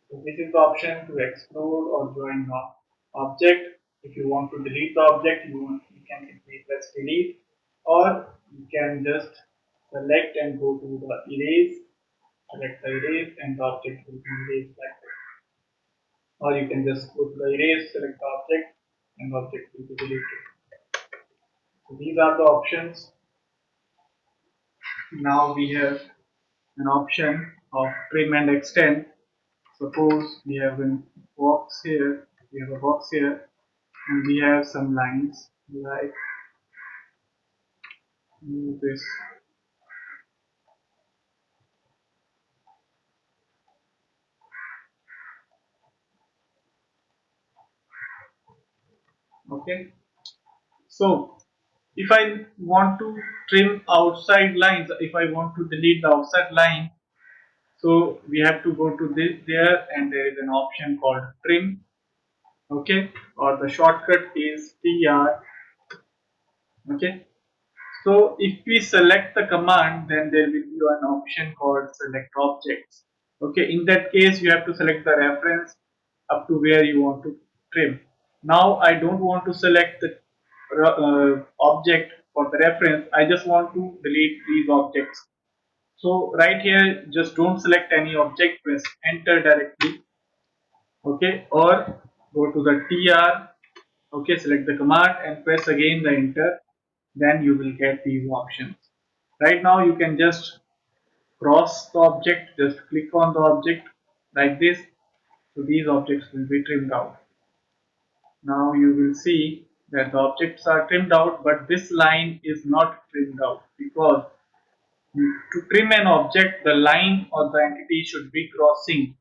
so this is the option to explode or join the object. If you want to delete the object, you can simply press delete, or you can just select and go to the erase, select the erase, and the object will be erased like that. Or you can just go to the erase, select the object, and the object will be deleted. So these are the options. Now we have an option of trim and extend. Suppose we have a box here, and we have some lines like this. Okay, so if I want to trim outside lines, if I want to delete the outside line, so we have to go to this there, and there is an option called trim. Okay, or the shortcut is TR. Okay, so if we select the command, then there will be an option called select objects. Okay, in that case you have to select the reference up to where you want to trim. Now I don't want to select the object for the reference. I just want to delete these objects. So right here, just don't select any object, press enter directly. Okay, or go to the TR. Okay, select the command and press again the enter, then you will get these options. Right now you can just cross the object, just click on the object like this, so these objects will be trimmed out. Now you will see that the objects are trimmed out, but this line is not trimmed out, because to trim an object, the line or the entity should be crossing.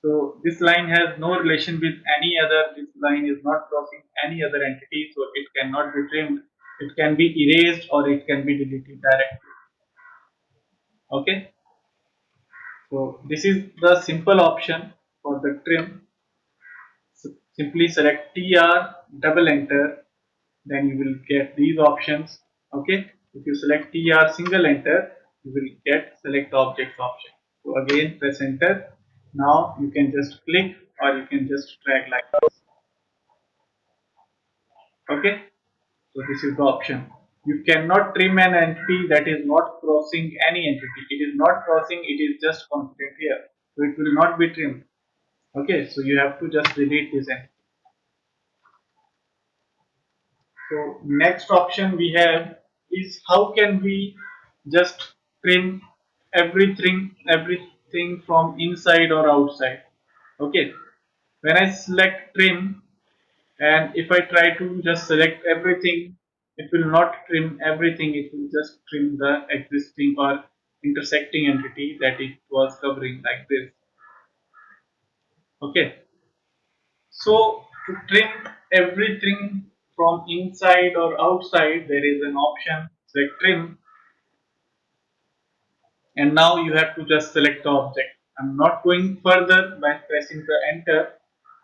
So this line has no relation with any other. This line is not crossing any other entity, so it cannot be trimmed. It can be erased or it can be deleted directly. Okay, so this is the simple option for the trim. So simply select TR, double enter, then you will get these options. Okay, if you select TR single enter, you will get select objects option. So again press enter. Now you can just click or you can just drag like this. Okay, so this is the option. You cannot trim an entity that is not crossing any entity. It is not crossing, it is just constant here, so it will not be trimmed. Okay, so you have to just delete this entity. So next option we have is how can we just trim everything from inside or outside. Okay, when I select trim, and if I try to just select everything, it will not trim everything, it will just trim the existing or intersecting entity that it was covering like this. Okay, so to trim everything from inside or outside, there is an option select trim, and now you have to just select the object. I'm not going further by pressing the enter.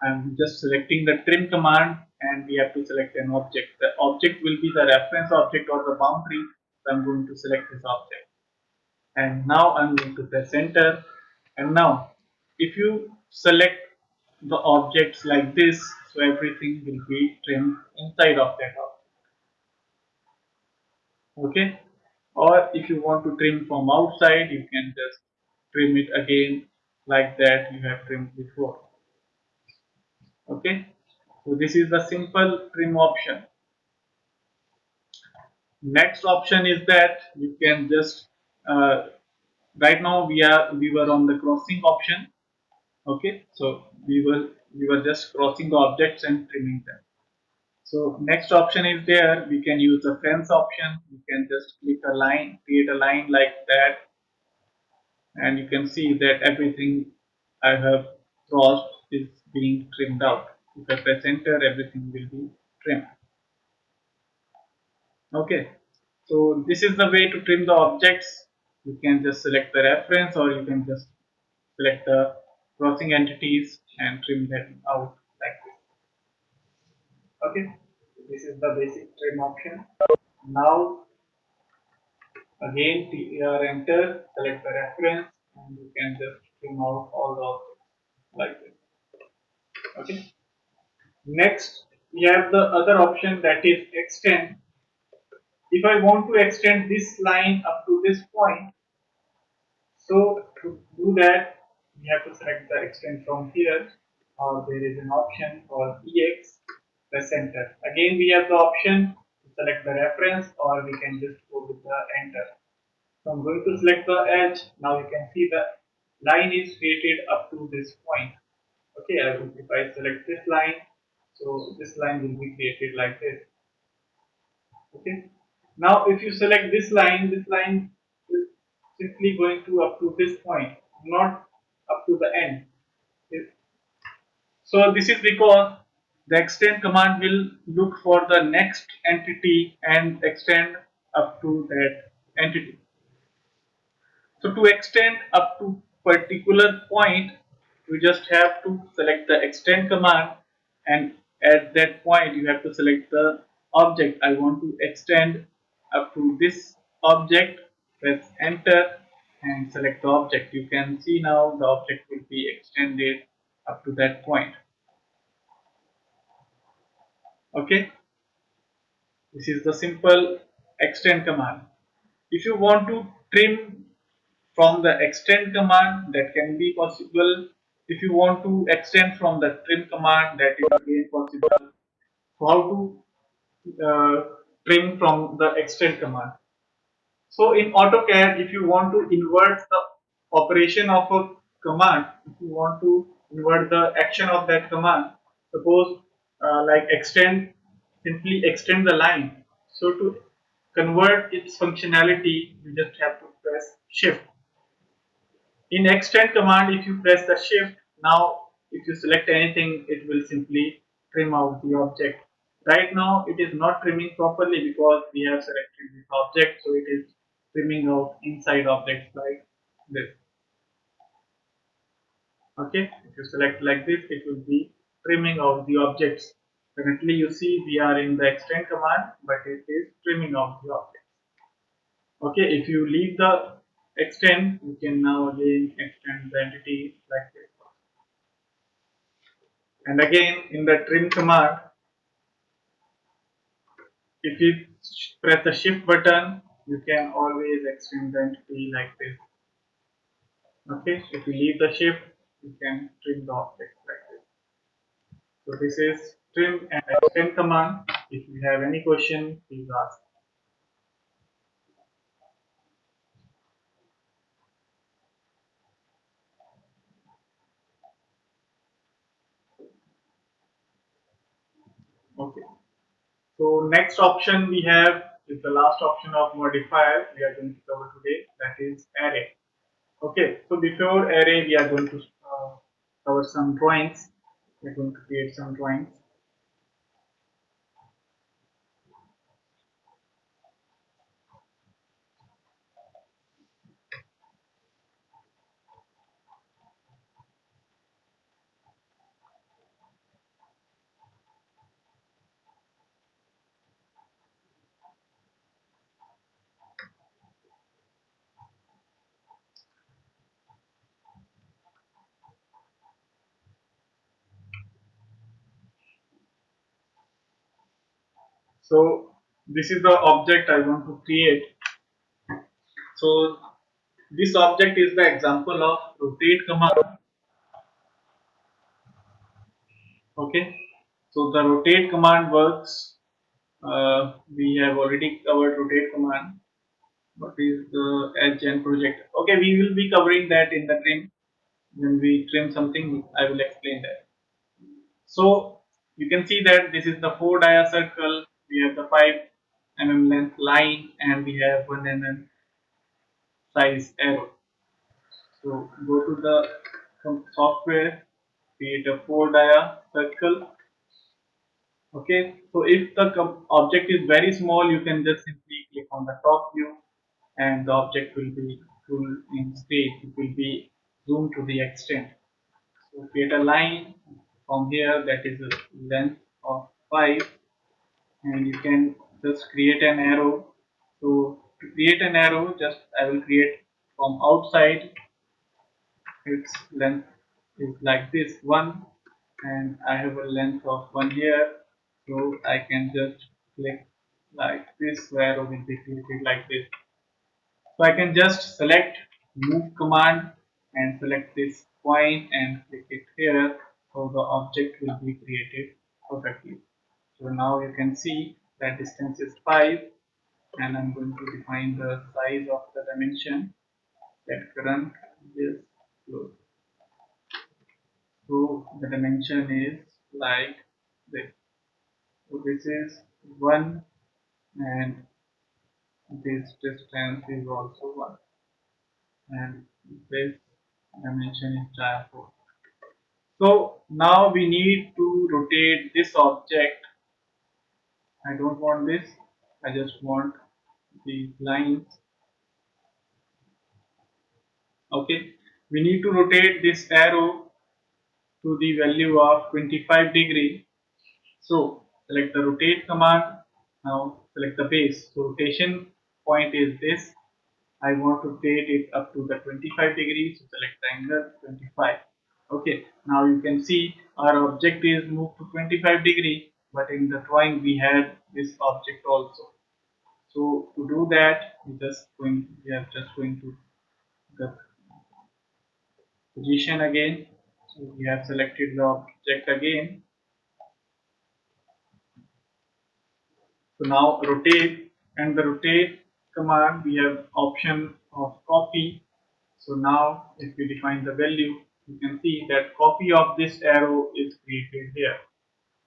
I'm just selecting the trim command, and we have to select an object. The object will be the reference object or the boundary. So I'm going to select this object, and now I'm going to press enter. And now if you select the objects like this, so everything will be trimmed inside of that object. Okay, or if you want to trim from outside, you can just trim it again like that you have trimmed before. Okay, so this is the simple trim option. Next option is that you can just right now we were on the crossing option. Okay, so we were just crossing the objects and trimming them. So next option is there, we can use the fence option. You can just click a line, create a line like that, and you can see that everything I have crossed is being trimmed out. If I press enter, everything will be trimmed. Okay, So this is the way to trim the objects. You can just select the reference, or you can just select the crossing entities and trim them out like this. Okay, this is the basic trim option. Now again enter, select the reference, and you can just trim out all the objects like this. Okay. Next we have the other option, that is extend. If I want to extend this line up to this point, so to do that, we have to select the extend from here, or there is an option called EX, press enter. Again, we have the option to select the reference, or we can just go with the enter. So I'm going to select the edge. Now you can see the line is created up to this point. Okay, if I select this line, so this line will be created like this. Okay. Now if you select this line is simply going to up to this point, not up to the end. So this is because the extend command will look for the next entity and extend up to that entity. So to extend up to particular point, you just have to select the extend command, and at that point you have to select the object. I want to extend up to this object, press enter and select the object. You can see now the object will be extended up to that point. Okay, this is the simple extend command. If you want to trim from the extend command, that can be possible. If you want to extend from the trim command, that is again possible. So how to trim from the extend command? So in AutoCAD, if you want to invert the operation of a command, if you want to invert the action of that command, suppose like extend, simply extend the line. So to convert its functionality, you just have to press shift. In extend command, if you press the shift, now if you select anything, it will simply trim out the object. Right now it is not trimming properly because we have selected this object, so it is trimming out inside objects like this. Okay, if you select like this, it will be trimming out the objects. Currently you see we are in the extend command, but it is trimming out the objects. Okay, if you leave the extend, you can now again extend the entity like this. And again in the trim command, if you press the shift button, you can always extend the entity like this. Okay, if you leave the shift, you can trim the object like this. So this is trim and extend command. If you have any question, please ask. Okay. So next option we have is the last option of modifier we are going to cover today, that is array. Okay, so before array we are going to cover some drawings. We are going to create some drawings. So this is the object I want to create. So this object is the example of rotate command. Okay, so the rotate command works. We have already covered rotate command. What is the edge and project? Okay, we will be covering that in the trim. When we trim something, I will explain that. So you can see that this is the 4 dia circle. We have the 5 mm length line, and we have 1 mm size arrow. So go to the software, create a 4 dia circle. Okay, so if the object is very small, you can just simply click on the top view and the object will be full in space. It will be zoomed to the extent. So create a line from here that is a length of 5, and you can just create an arrow. So to create an arrow, just I will create from outside. Its length is like this one, and I have a length of 1 here, so I can just click like this, so arrow will be created like this. So I can just select move command and select this point and click it here, so the object will be created perfectly. So now you can see that distance is 5, and I'm going to define the size of the dimension that current is close. So the dimension is like this. So this is 1, and this distance is also 1, and this dimension is dia 4. So now we need to rotate this object. I don't want this, I just want these lines. Okay, we need to rotate this arrow to the value of 25 degree. So select the rotate command. Now select the base. So rotation point is this. I want to rotate it up to the 25 degrees. So select the angle 25. Okay. Now you can see our object is moved to 25 degree, but in the drawing we had this object also. So to do that, we are just going to the position again. So we have selected the object again. So now rotate, and the rotate command we have option of copy. So now if we define the value, you can see that copy of this arrow is created here.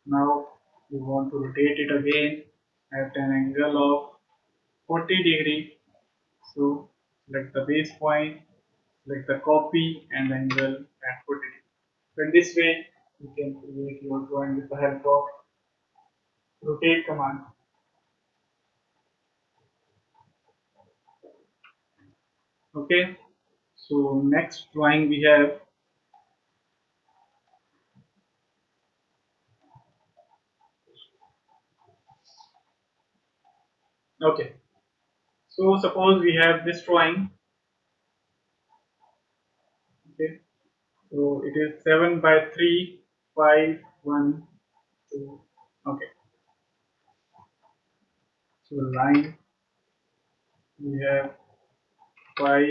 Now we want to rotate it again at an angle of 40 degree. So select the base point, select the copy and angle at 40 degree. So in this way you can create your drawing with the help of rotate command. Okay, so next drawing we have. Okay, so suppose we have this drawing. Okay, so it is 7 by 3, 5, 1, 2. Okay, so line we have 5,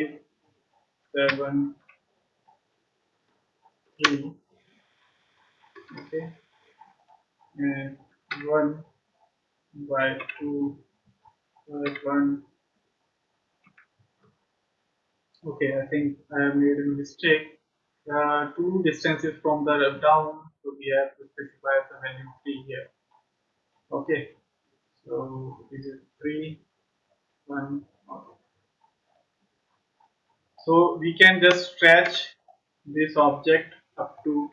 7, 3. Okay, and 1 by 2, 5, 1. Okay, I think I have made a mistake. Two distances from the down, so we have to specify the value 3 here. Okay, so this is 3, 1. Okay. So we can just stretch this object up to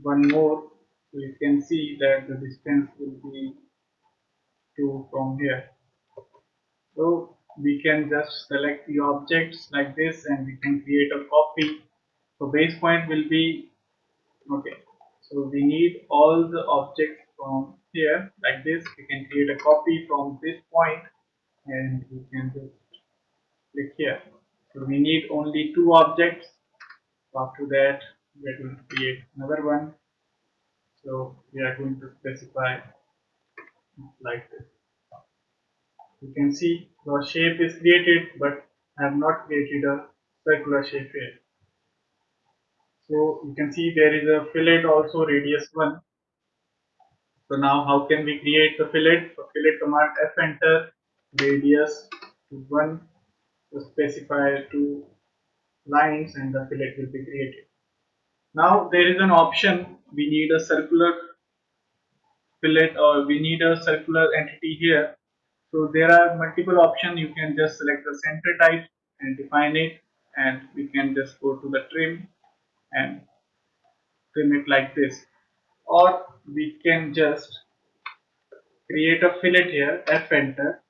one more. So you can see that the distance will be 2 from here. So we can just select the objects like this and we can create a copy. So base point will be okay. So we need all the objects from here like this. We can create a copy from this point and we can just click here. So we need only two objects. After that, we are going to create another one. So we are going to specify like this. You can see the shape is created, but I have not created a circular shape here. So you can see there is a fillet also radius 1. So now how can we create the fillet? So fillet command F enter radius to 1 to specify two lines and the fillet will be created. Now there is an option, we need a circular fillet or we need a circular entity here. So there are multiple options. You can just select the center type and define it, and we can just go to the trim and trim it like this, or we can just create a fillet here, F enter.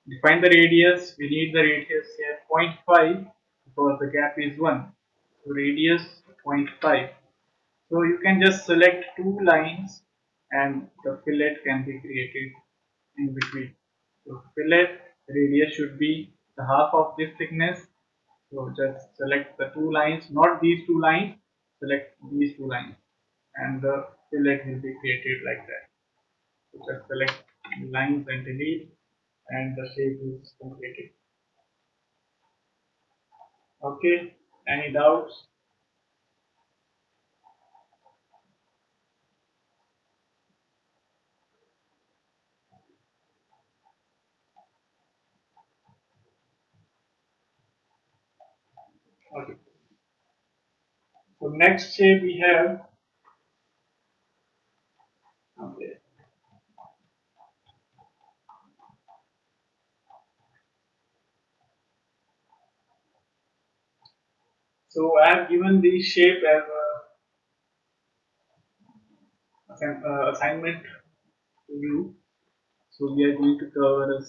Define the radius. We need the radius here 0.5 because the gap is 1. So radius 0.5. So you can just select two lines and the fillet can be created in between. So fillet radius should be the half of this thickness. So just select the two lines, not these two lines, select these two lines and the fillet will be created like that. So just select the lines and delete and the shape is completed. Okay, any doubts? Okay. So next shape we have, okay. So I have given this shape as a assignment to you. So we are going to cover a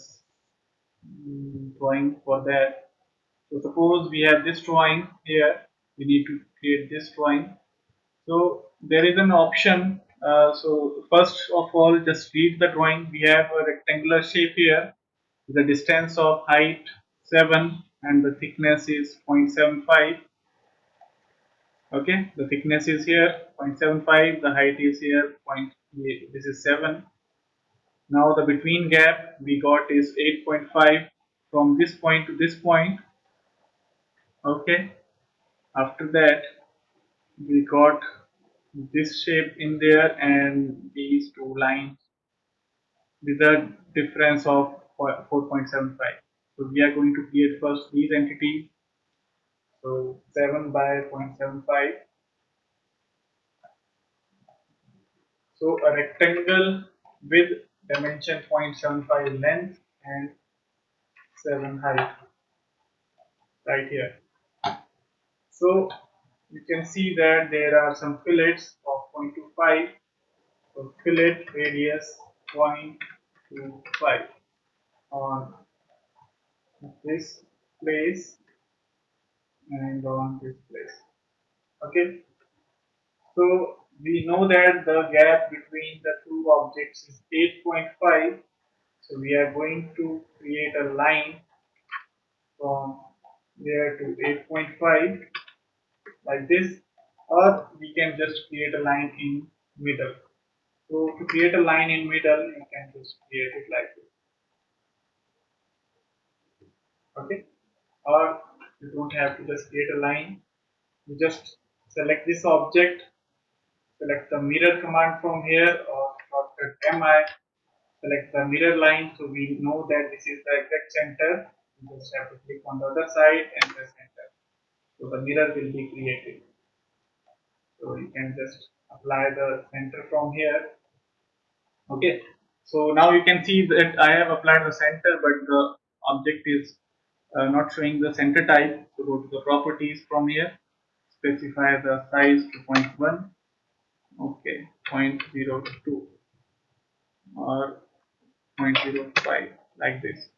drawing for that. So suppose we have this drawing here. We need to create this drawing. So there is an option. So first of all, just read the drawing. We have a rectangular shape here. The distance of height 7 and the thickness is 0.75. Okay, the thickness is here 0.75, the height is here this is 7. Now the between gap we got is 8.5 from this point to this point. Okay, after that we got this shape in there and these two lines with a difference of 4.75. So we are going to create first these entities. So 7 by 0.75. So a rectangle with dimension 0.75 length and 7 height right here. So you can see that there are some fillets of 0.25. So fillet radius 0.25 on this place and on this place. Okay. So we know that the gap between the two objects is 8.5. So we are going to create a line from there to 8.5 like this, or we can just create a line in middle. So to create a line in middle, you can just create it like this. Okay, or you don't have to just create a line. You just select this object, select the mirror command from here, or shortcut mi, select the mirror line. So we know that this is the exact center. You just have to click on the other side and press enter. So the mirror will be created. So you can just apply the center from here. Okay. So now you can see that I have applied the center, but the object is not showing the center type. So go to the properties from here, specify the size to 0.1, okay, 0.02 or 0.05 like this.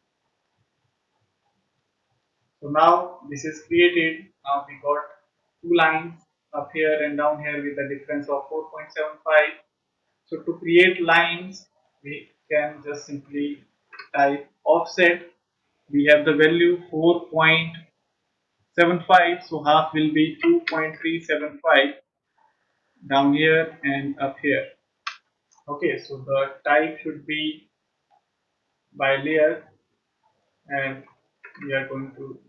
So now this is created. Now we got two lines up here and down here with a difference of 4.75. So to create lines, we can just simply type offset. We have the value 4.75, so half will be 2.375 down here and up here. Okay, so the type should be by layer, and we are going to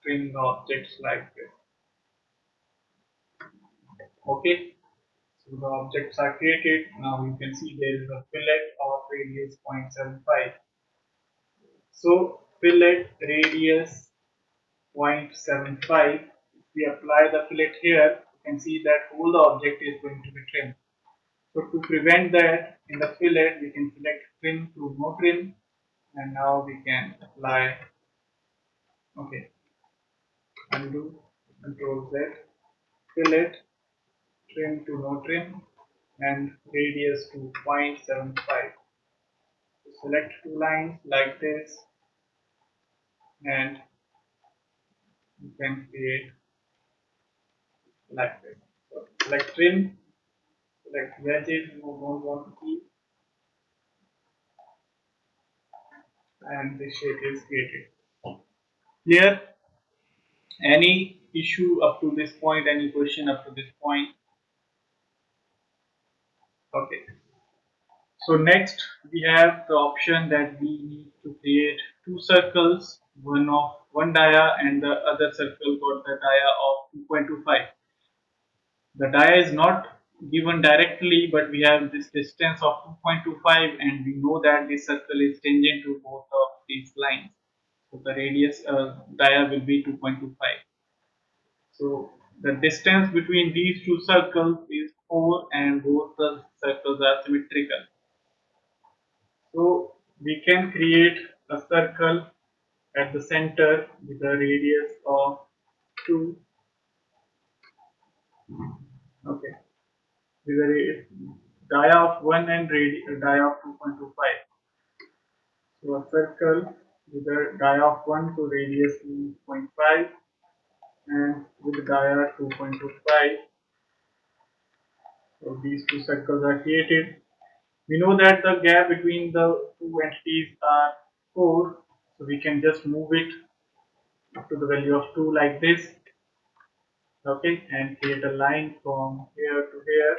trim the objects like this. Okay, so the objects are created. Now you can see there is a fillet of radius 0.75. So fillet radius 0.75. If we apply the fillet here, you can see that whole the object is going to be trimmed. So to prevent that, in the fillet we can select trim to no trim, and now we can apply. Okay, undo, control Z, fillet, trim to no trim, and radius to 0.75. select two lines like this, and you can create like this. So select trim, select wedges you don't want to keep, and this shape is created. Clear? Any issue up to this point? Any question up to this point? Okay. So next we have the option that we need to create two circles, one of one dia and the other circle got the dia of 2.25. The dia is not given directly, but we have this distance of 2.25 and we know that this circle is tangent to both of these lines. So the radius dia will be 2.25. So the distance between these two circles is 4 and both the circles are symmetrical. So we can create a circle at the center with a radius of 2. Okay, with a dia of 1 and dia of 2.25. So a circle with a dia of 1 to radius 2.5 and with dia 2.25. So these two circles are created. We know that the gap between the two entities are 4, so we can just move it up to the value of 2 like this. Okay, and create a line from here to here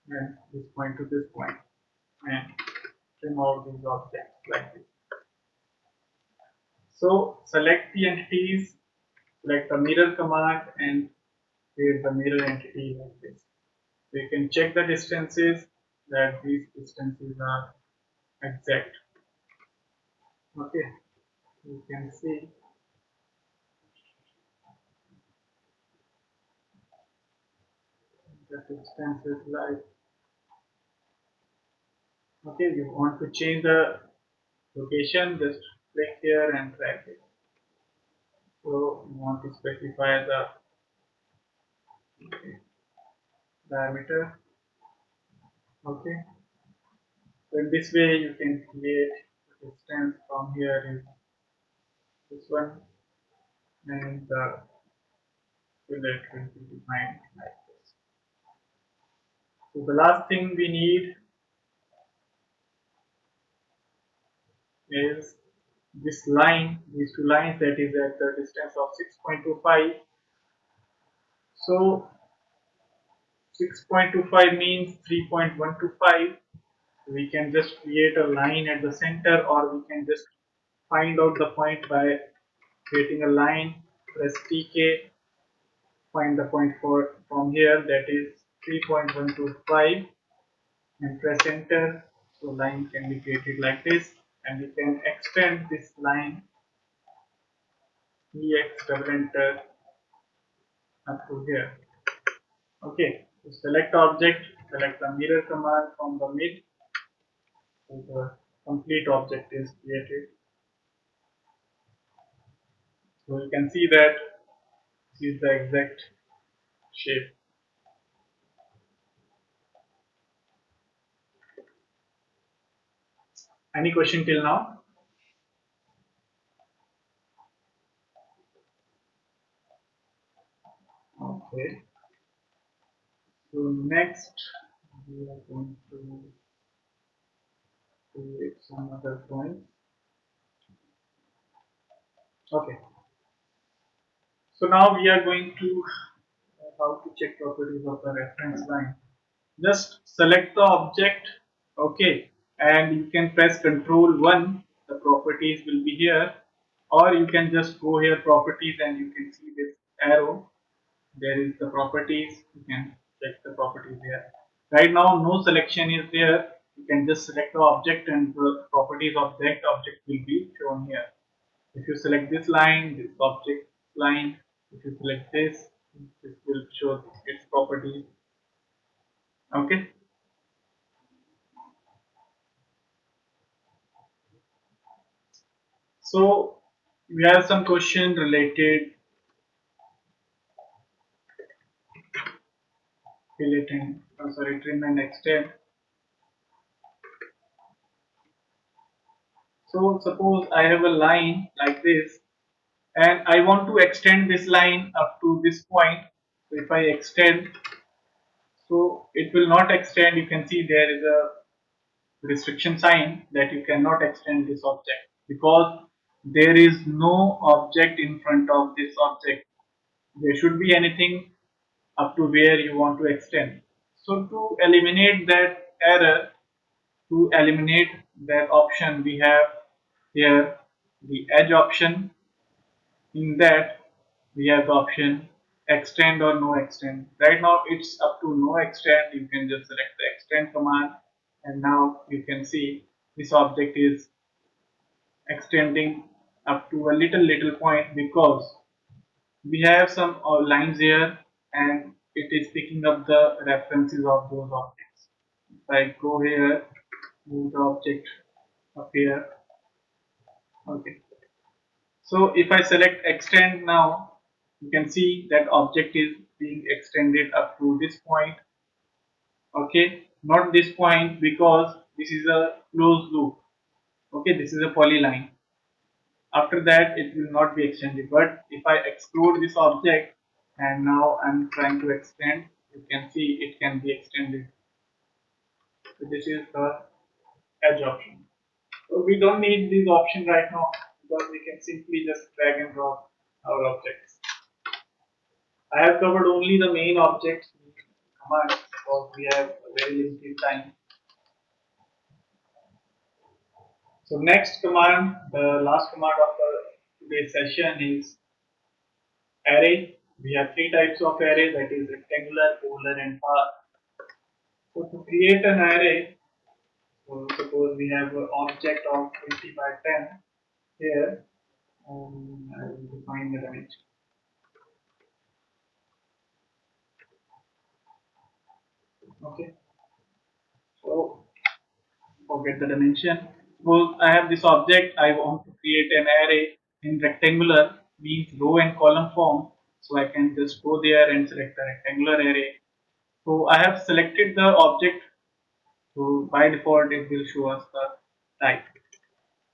and this point to this point and trim out these objects like this. So select the entities, select the mirror command and create the mirror entity like this. So you can check the distances that these distances are exact. Okay, you can see the distances like. Okay, you want to change the location, just click here and drag it. So you want to specify the diameter. Okay, so in this way you can create the distance from here is this one and the fillet will be defined like this. So the last thing we need is this line, these two lines that is at the distance of 6.25. So 6.25 means 3.125. We can just create a line at the center, or we can just find out the point by creating a line, press TK, find the point for from here, that is 3.125, and press enter. So line can be created like this, and we can extend this line, EX double enter up to here. Okay, so select object, select the mirror command from the mid, so the complete object is created. So you can see that this is the exact shape. Any question till now? Okay. So next we are going to create some other points. Okay. So now we are going to how to check properties of the reference line. Just select the object, okay, and you can press Control 1. The properties will be here, or you can just go here properties and you can see this arrow. There is the properties. You can check the properties here. Right now, no selection is there. You can just select the object and the properties of that object will be shown here. If you select this line, this object line, if you select this will show its properties. Okay. So we have some question related trim and extend. So suppose I have a line like this and I want to extend this line up to this point. So if I extend, so it will not extend. You can see there is a restriction sign that you cannot extend this object because there is no object in front of this object. There should be anything up to where you want to extend. So to eliminate that error, to eliminate that option, we have here the edge option. In that we have the option extend or no extend. Right now it's up to no extend. You can just select the extend command and now you can see this object is extending up to a little point because we have some lines here and it is picking up the references of those objects. If I go here, move the object up here. Okay. So if I select extend now, you can see that object is being extended up to this point. Okay, not this point because this is a closed loop. Okay, this is a polyline. After that, it will not be extended. But if I exclude this object and now I'm trying to extend, you can see it can be extended. So this is the edge option. So we don't need this option right now because we can simply just drag and drop our objects. I have covered only the main objects commands because we have a very limited time. So next command, the last command of today's session is array. We have three types of array, that is rectangular, polar and bar. So to create an array, so suppose we have an object of 20 by 10 here, I will define the dimension. Okay, so forget the dimension. Suppose I have this object, I want to create an array in rectangular, means row and column form. So I can just go there and select the rectangular array. So I have selected the object. So by default it will show us the type.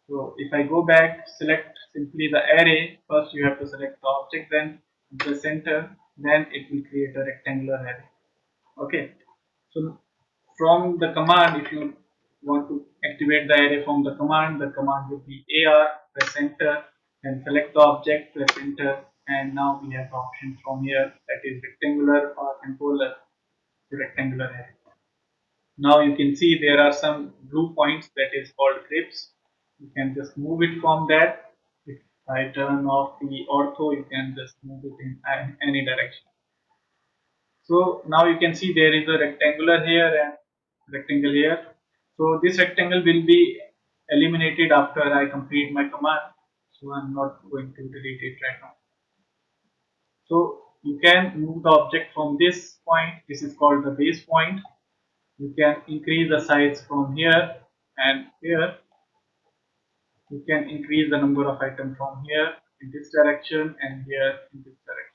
So if I go back, select simply the array. First you have to select the object, then the center, then it will create a rectangular array. Okay. So from the command, if you want to activate the array from the command will be AR, press enter, and select the object, press enter, and now we have options from here, that is rectangular, bar and polar to rectangular array. Now you can see there are some blue points, that is called grips. You can just move it from that. If I turn off the ortho, you can just move it in any direction. So now you can see there is a rectangular here and rectangle here. So this rectangle will be eliminated after I complete my command. So I'm not going to delete it right now. So you can move the object from this point. This is called the base point. You can increase the size from here and here. You can increase the number of items from here in this direction and here in this direction.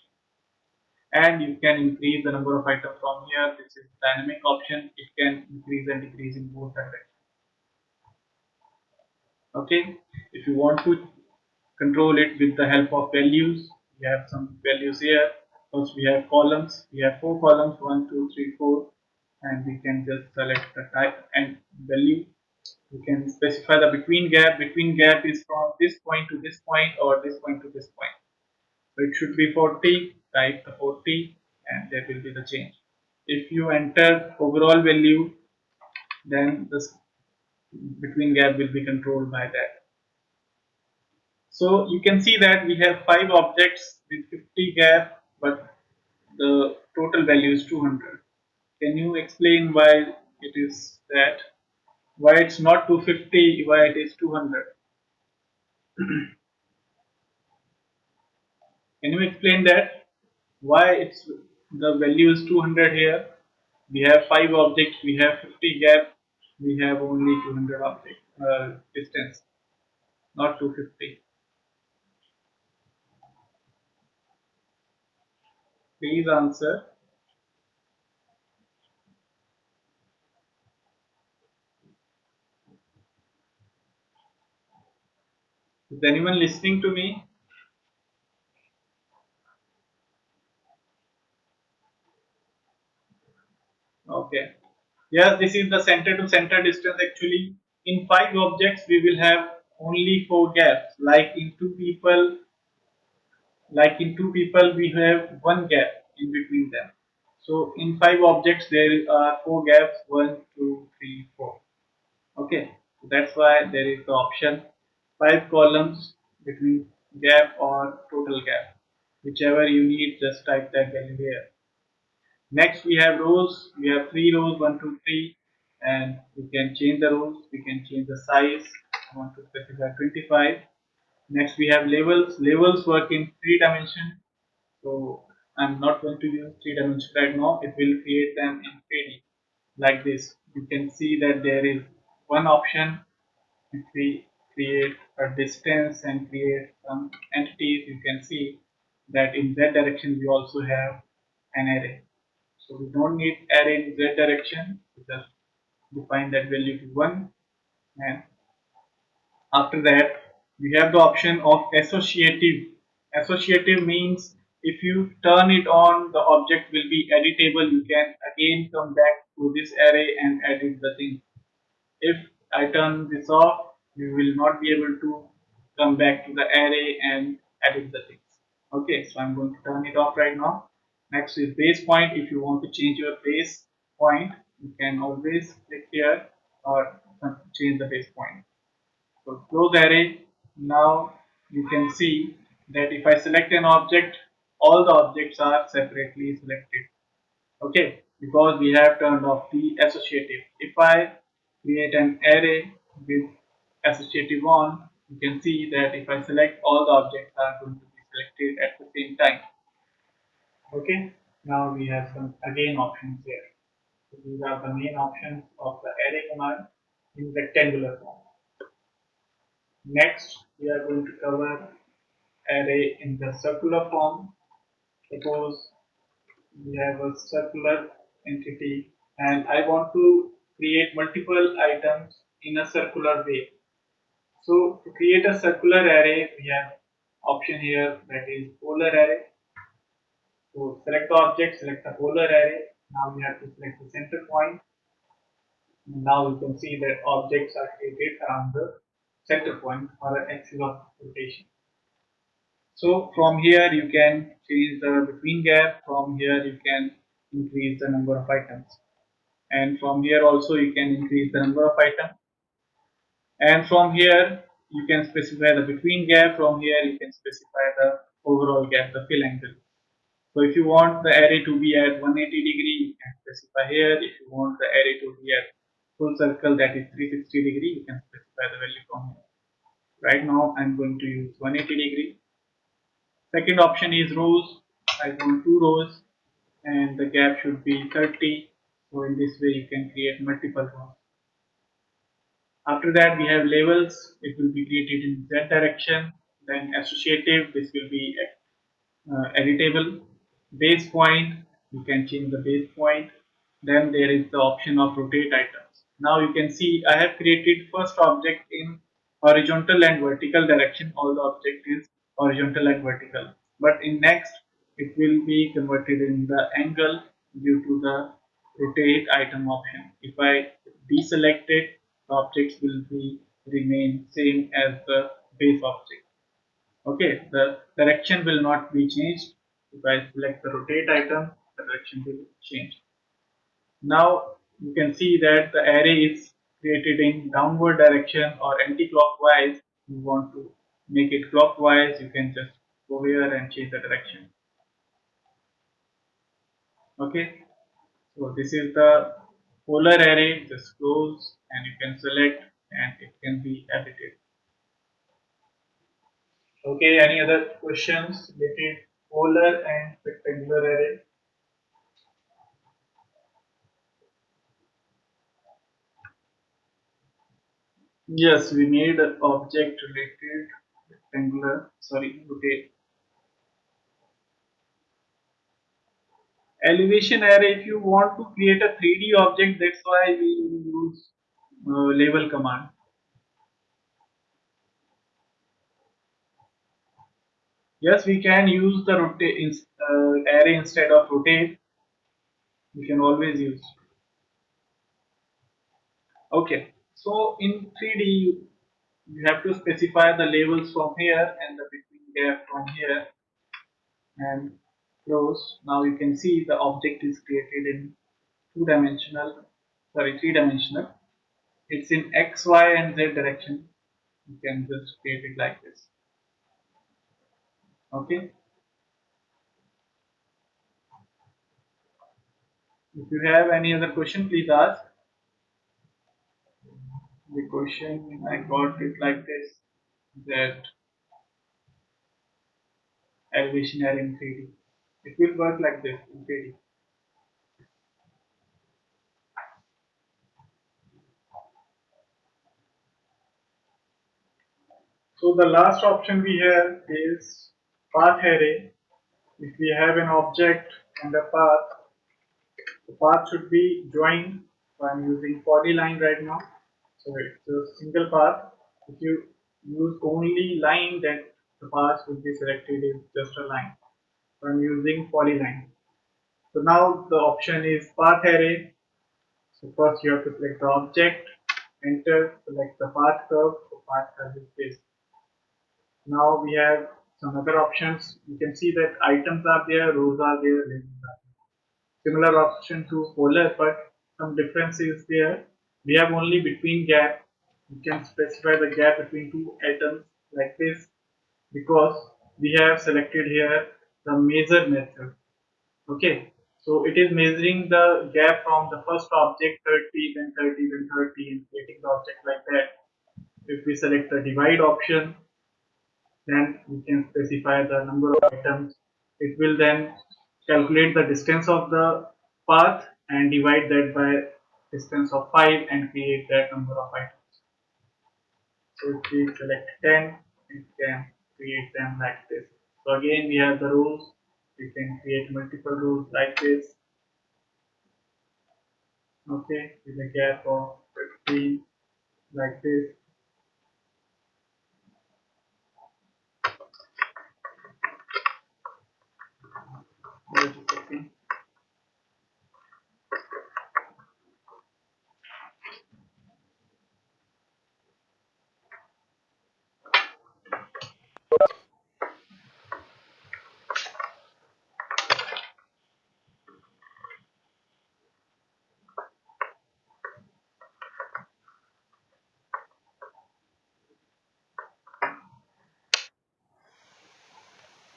And you can increase the number of items from here. This is dynamic option. It can increase and decrease in both directions. Okay, if you want to control it with the help of values, we have some values here. First we have columns. We have 4 columns, 1 2 3 4, and we can just select the type and value. You can specify the between gap. Between gap is from this point to this point or this point to this point. So it should be 40, type the 40 and there will be the change. If you enter overall value, then this between gap will be controlled by that. So you can see that we have 5 objects with 50 gap, but the total value is 200. Can you explain why it is that? Why it's not 250, why it is 200? Can you explain that? Why it's the value is 200 here? We have 5 objects, we have 50 gap, we have only 200 object distance, not 250. Please answer. Is anyone listening to me? Okay. Yes, this is the center to center distance. Actually, in 5 objects, we will have only 4 gaps. Like in two people, we have one gap in between them. So in 5 objects, there are 4 gaps: one, two, three, four. Okay, so that's why there is the option 5 columns between gap or total gap. Whichever you need, just type that value here. Next, we have rows. We have 3 rows, one, two, three, and we can change the rows. We can change the size. I want to specify 25. Next, we have labels. Labels work in 3 dimension. So I'm not going to use 3 dimension right now. It will create them in 3D like this. You can see that there is one option. If we create a distance and create some entities, you can see that in Z direction we also have an array. So we don't need array in Z direction. We just define that value to 1, and after that we have the option of associative. Associative means if you turn it on, the object will be editable. You can again come back to this array and edit the thing. If I turn this off, you will not be able to come back to the array and edit the things. Okay, so I'm going to turn it off right now. Next is base point. If you want to change your base point, you can always click here or change the base point. So close array. Now you can see that if I select an object, all the objects are separately selected. Okay, because we have turned off the associative. If I create an array with associative on, you can see that if I select, all the objects are going to be selected at the same time. Okay, now we have some again options here. So these are the main options of the array command in rectangular form. Next, we are going to cover array in the circular form. Suppose we have a circular entity and I want to create multiple items in a circular way. So to create a circular array, we have option here, that is polar array. So select the object, select the polar array. Now we have to select the center point. Now you can see that objects are created around the center point or an axis of rotation. So from here you can change the between gap. From here you can increase the number of items, and from here also you can increase the number of items, and from here you can specify the between gap. From here you can specify the overall gap, the fill angle. So if you want the array to be at 180-degree, you can specify here. If you want the array to be at full circle, that is 360-degree, you can specify the value from here. Right now I'm going to use 180-degree. Second option is rows. I want 2 rows and the gap should be 30. So in this way you can create multiple rows. After that we have labels. It will be created in Z direction. Then associative, this will be editable. Base point, you can change the base point. Then there is the option of rotate items. Now you can see I have created first object in horizontal and vertical direction. All the object is horizontal and vertical, but in next it will be converted in the angle due to the rotate item option. If I deselect it, the objects will be remain same as the base object. Okay, the direction will not be changed. If I select the rotate item, the direction will change. Now you can see that the array is created in downward direction or anti-clockwise. You want to make it clockwise, you can just go here and change the direction. Okay, so this is the polar array. Just close and you can select and it can be edited. Okay, any other questions related polar and rectangular array? Yes, we made an object related rectangular, sorry, rotate. Elevation array, if you want to create a 3D object, that's why we use label command. Yes, we can use the array instead of rotate. We can always use. Okay, so in 3D you have to specify the labels from here and the between gap from here and close. Now you can see the object is created in three dimensional. It's in X, Y, and Z direction. You can just create it like this. Okay. If you have any other question, please ask. The question I got it like this: that elevation array in 3D. It will work like this in 3D. So the last option we have is path array. If we have an object and a path, the path should be joined. So I'm using polyline right now. So it's a single path. If you use only line, then the path will be selected is just a line. So I'm using polyline. So now the option is path array. So first you have to select the object, enter, select the path curve. So path curve is this. Now we have some other options. You can see that items are there, rows are there, labels are there. Similar option to polar, but some difference is there. We have only between gap. You can specify the gap between two items like this because we have selected here the measure method. Okay, so it is measuring the gap from the first object 30, then 30, then 30, and creating the object like that. If we select the divide option, then we can specify the number of items. It will then calculate the distance of the path and divide that by distance of 5 and create that number of items. So if we select 10, it can create them like this. So again we have the rows. We can create multiple rows like this. Okay, with a gap of 15 like this. Wait a second.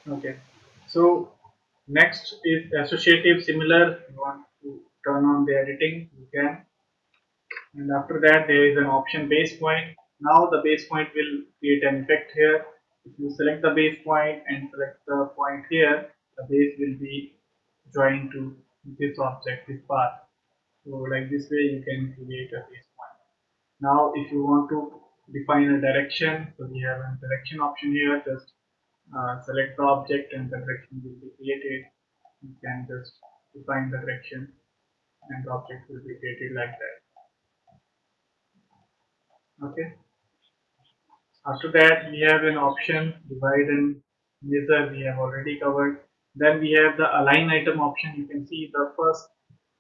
Okay, so next is associative. Similar, you want to turn on the editing, you can, and after that there is an option base point. Now the base point will create an effect here. If you select the base point and select the point here, the base will be joined to this object, this path. So like this way you can create a base point. Now if you want to define a direction, so we have a direction option here. Just select the object and the direction will be created. You can just define the direction and the object will be created like that. Okay. After that we have an option divide and measure, we have already covered. Then we have the align item option. You can see the first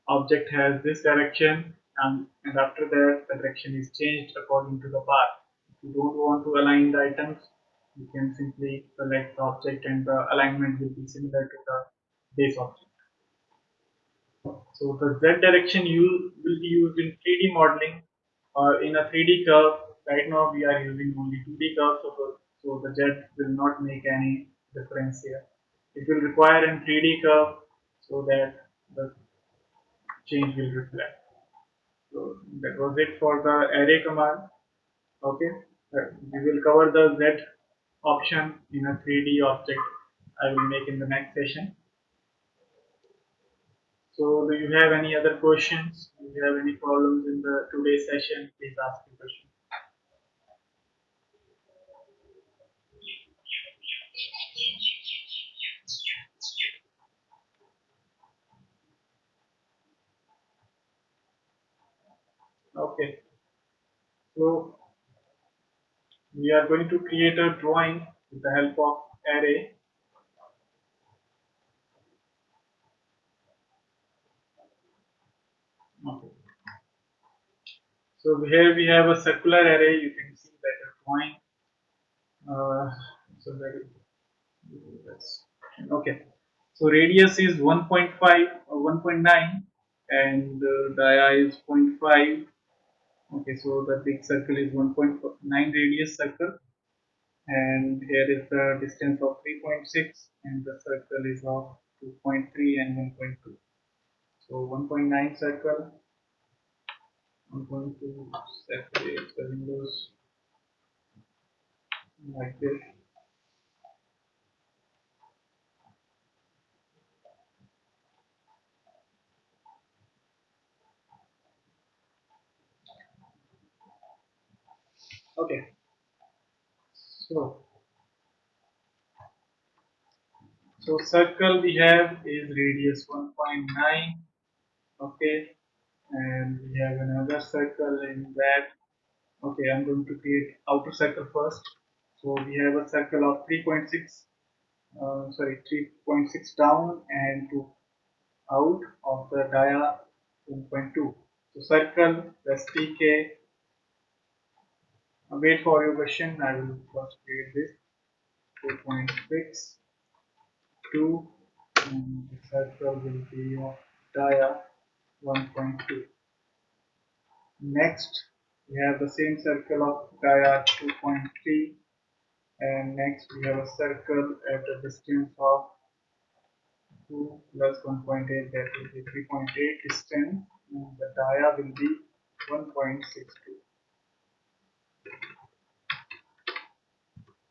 object has this direction, and after that the direction is changed according to the path. If you don't want to align the items, you can simply select the object and the alignment will be similar to the base object. So the Z direction will be used in 3D modeling or in a 3D curve. Right now we are using only 2D curve, so the Z will not make any difference here. It will require in 3D curve so that the change will reflect. So that was it for the array command. Okay, we will cover the Z option in a 3D object I will make in the next session. So do you have any other questions? Do you have any problems in the today's session? Please ask the question. Okay, so we are going to create a drawing with the help of array. Okay. So here we have a circular array. You can see that a point. Uh, so that is that's okay. So radius is 1.5 or 1.9, and dia is 0.5. Okay, so the big circle is 1.9 radius circle, and here is the distance of 3.6, and the circle is of 2.3 and 1.2. So 1.9 circle, 1.2 separate the windows like this. Okay, so circle we have is radius 1.9. Okay, and we have another circle in that. Okay, I'm going to create outer circle first. So we have a circle of 3.6, sorry, 3.6 down and 2 out of the dia 1.2. So circle, that's TK. Wait for your question. I will first create this 2.6, 2, and the circle will be of dia 1.2. Next, we have the same circle of dia 2.3, and next we have a circle at a distance of 2 plus 1.8, that will be 3.8 distance, and the dia will be 1.62,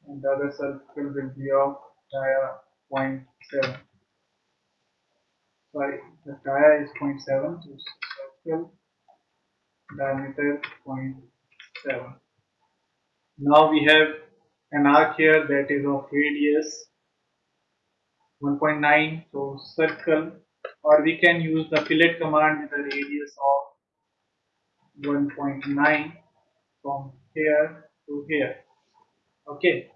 and the other circle will be of dia zero point 0.7. Sorry, the dia is 0.7, so circle diameter 0.7. Now we have an arc here that is of radius 1.9, so circle, or we can use the fillet command with a radius of 1.9 from here to here. Okay,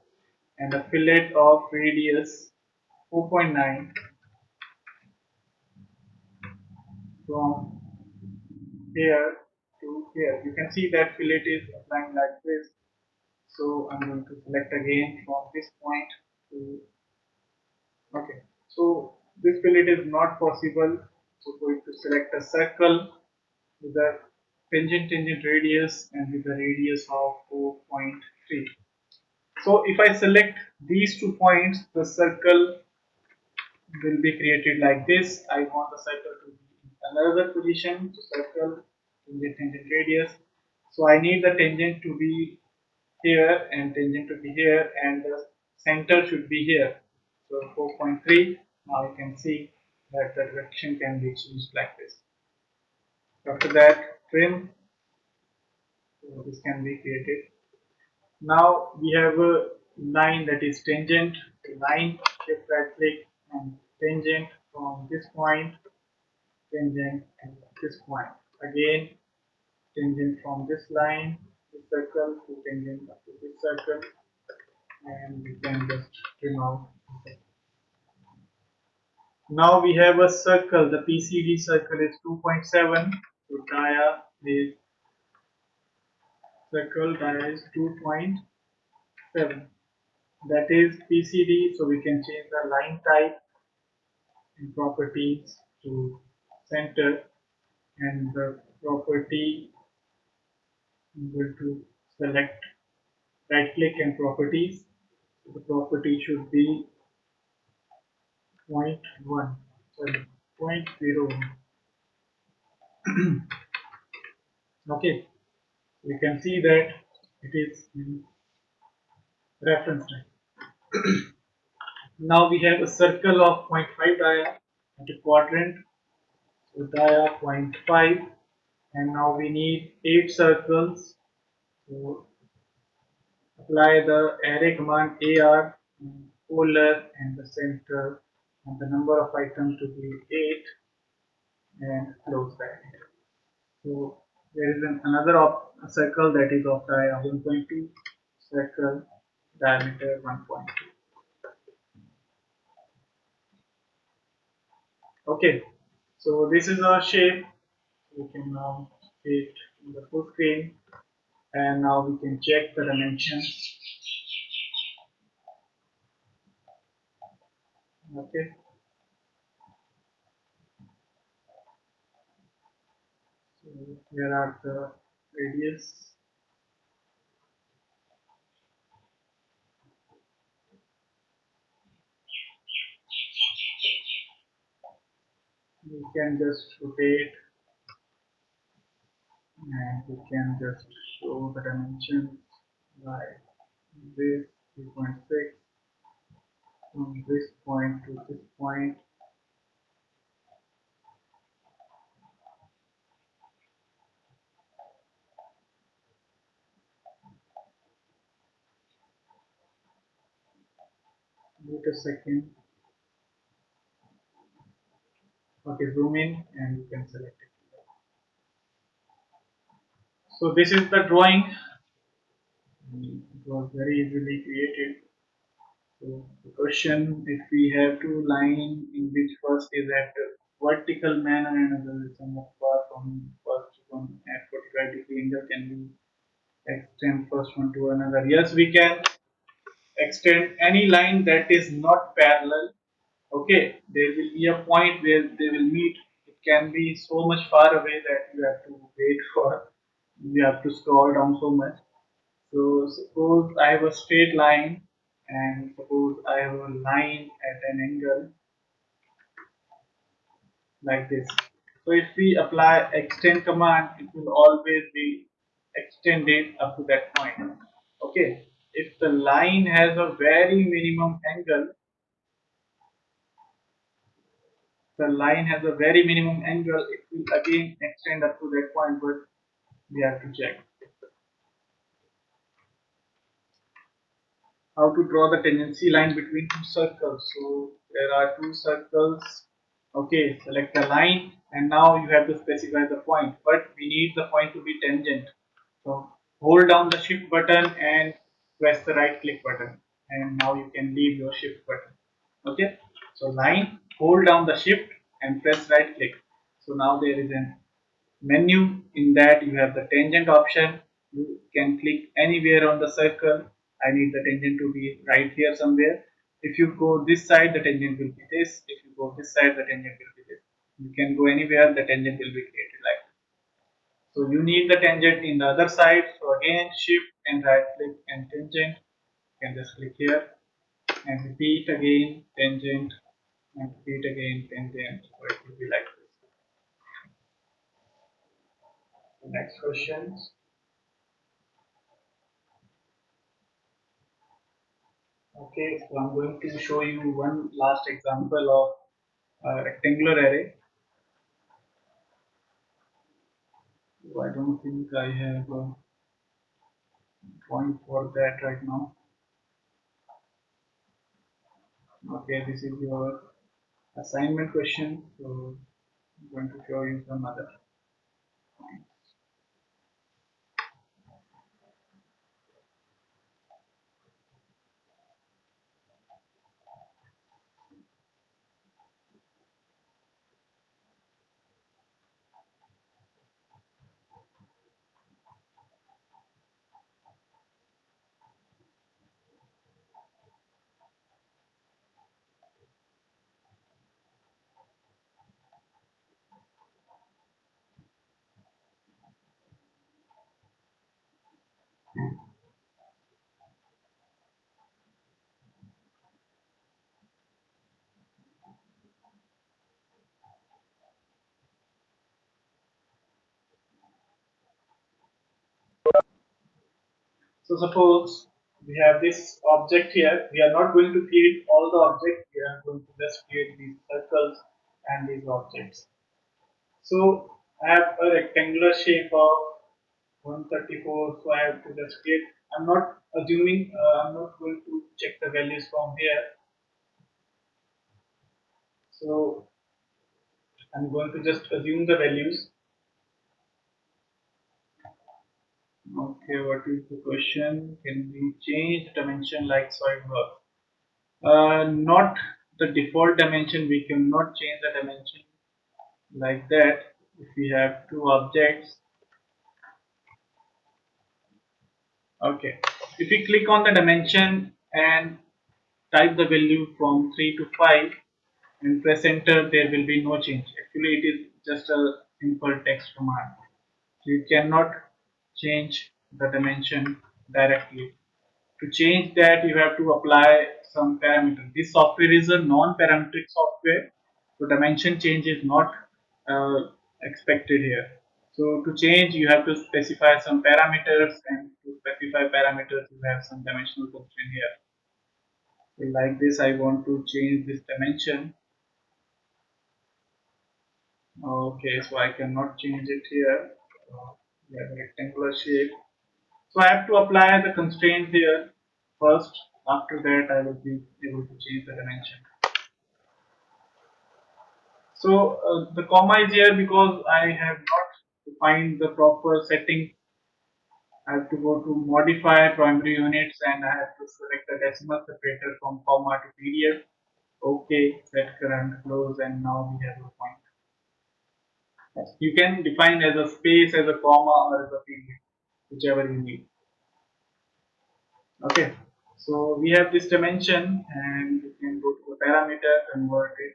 and a fillet of radius 4.9 from here to here. You can see that fillet is applying like this. So I'm going to select again from this point to. Okay, so this fillet is not possible. So going to select a circle with a tangent radius and with a radius of 4.3. So if I select these 2 points, the circle will be created like this. I want the circle to be in another position. So circle tangent radius. So I need the tangent to be here and tangent to be here, and the center should be here. So 4.3. Now you can see that the direction can be changed like this. After that, trim. So this can be created. Now we have a line that is tangent. The line, shift right click and tangent from this point, tangent and this point. Again, tangent from this line, this circle to tangent to this circle, and we can just trim out. Now we have a circle. The PCD circle is 2.7. So dia is circle dia is 2.7. That is PCD. So we can change the line type in properties to center, and the property I'm going to select, right click and properties. So the property should be 0.1, sorry, 0.01. Okay, we can see that it is in reference line. Now we have a circle of 0.5 dia at a quadrant, so dia zero point 0.5, and now we need 8 circles. So apply the array command AR, polar and the center, and the number of items to be 8, and close that. So there is another circle that is of dia 1.2, circle diameter 1.2. Okay, so this is our shape. we can now see it in the full screen, and now we can check the dimensions. Okay, so here are the radius. We can just rotate, and we can just show the dimensions like this 3.6 from this point to this point. Wait a second. Okay, zoom in and you can select it. So this is the drawing. It was very easily created. So the question, if we have two lines in which first is at a vertical manner and another is somewhat far from first one at 45-degree angle, can we extend first one to another? Yes, we can extend any line that is not parallel. Okay, there will be a point where they will meet. It can be so much far away that you have to wait for, you have to scroll down so much. So suppose I have a straight line, and suppose I have a line at an angle like this. So if we apply extend command, it will always be extended up to that point. Okay, if the line has a very minimum angle, the line has a very minimum angle, it will again extend up to that point, but we have to check how to draw the tangency line between two circles. So there are two circles. Okay, select the line, and now you have to specify the point, but we need the point to be tangent. So hold down the shift button and press the right click button, and now you can leave your shift button. Okay, so line, hold down the shift and press right click. So now there is an menu. In that you have the tangent option. You can click anywhere on the circle. I need the tangent to be right here somewhere. If you go this side, the tangent will be this. If you go this side, the tangent will be this. You can go anywhere, the tangent will be created like this. So you need the tangent in the other side. So again, shift and right click and tangent. You can just click here and repeat again tangent and repeat again tangent. So it will be like this. The next question. Okay, so I'm going to show you one last example of a rectangular array. So I don't think I have a point for that right now. Okay, this is your assignment question. So I'm going to show you some other points. So suppose we have this object here. We are not going to create all the objects. We are going to just create these circles and these objects. So I have a rectangular shape of 134, so I have to just create. I'm not assuming, I'm not going to check the values from here. So I'm going to just assume the values. Okay, what is the question? Can we change dimension like SolidWorks? Not the default dimension. We cannot change the dimension like that. If we have two objects, okay. If we click on the dimension and type the value from 3 to 5 and press enter, there will be no change. Actually, it is just a simple text command. So you cannot change the dimension directly. To change that, you have to apply some parameter. This software is a non-parametric software, so dimension change is not expected here. So to change, you have to specify some parameters, and to specify parameters, you have some dimensional constraint here. So like this, I want to change this dimension. Okay, so I cannot change it here. We have a rectangular shape. So I have to apply the constraint here first. After that, I will be able to change the dimension. So the comma is here because I have not defined the proper setting. I have to go to modify primary units and I have to select the decimal separator from comma to period. Okay, set current close, and now we have a point. You can define as a space, as a comma, or as a period, whichever you need. Okay, so we have this dimension and you can go to the parameter, convert it.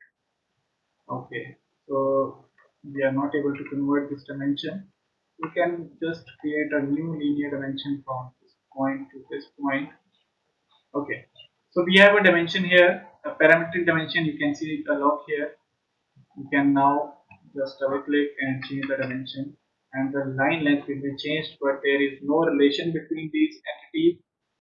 Okay, so we are not able to convert this dimension. You can just create a new linear dimension from this point to this point. Okay, so we have a dimension here, a parametric dimension. You can see the log here. You can now just double click and change the dimension, and the line length will be changed, but there is no relation between these entities.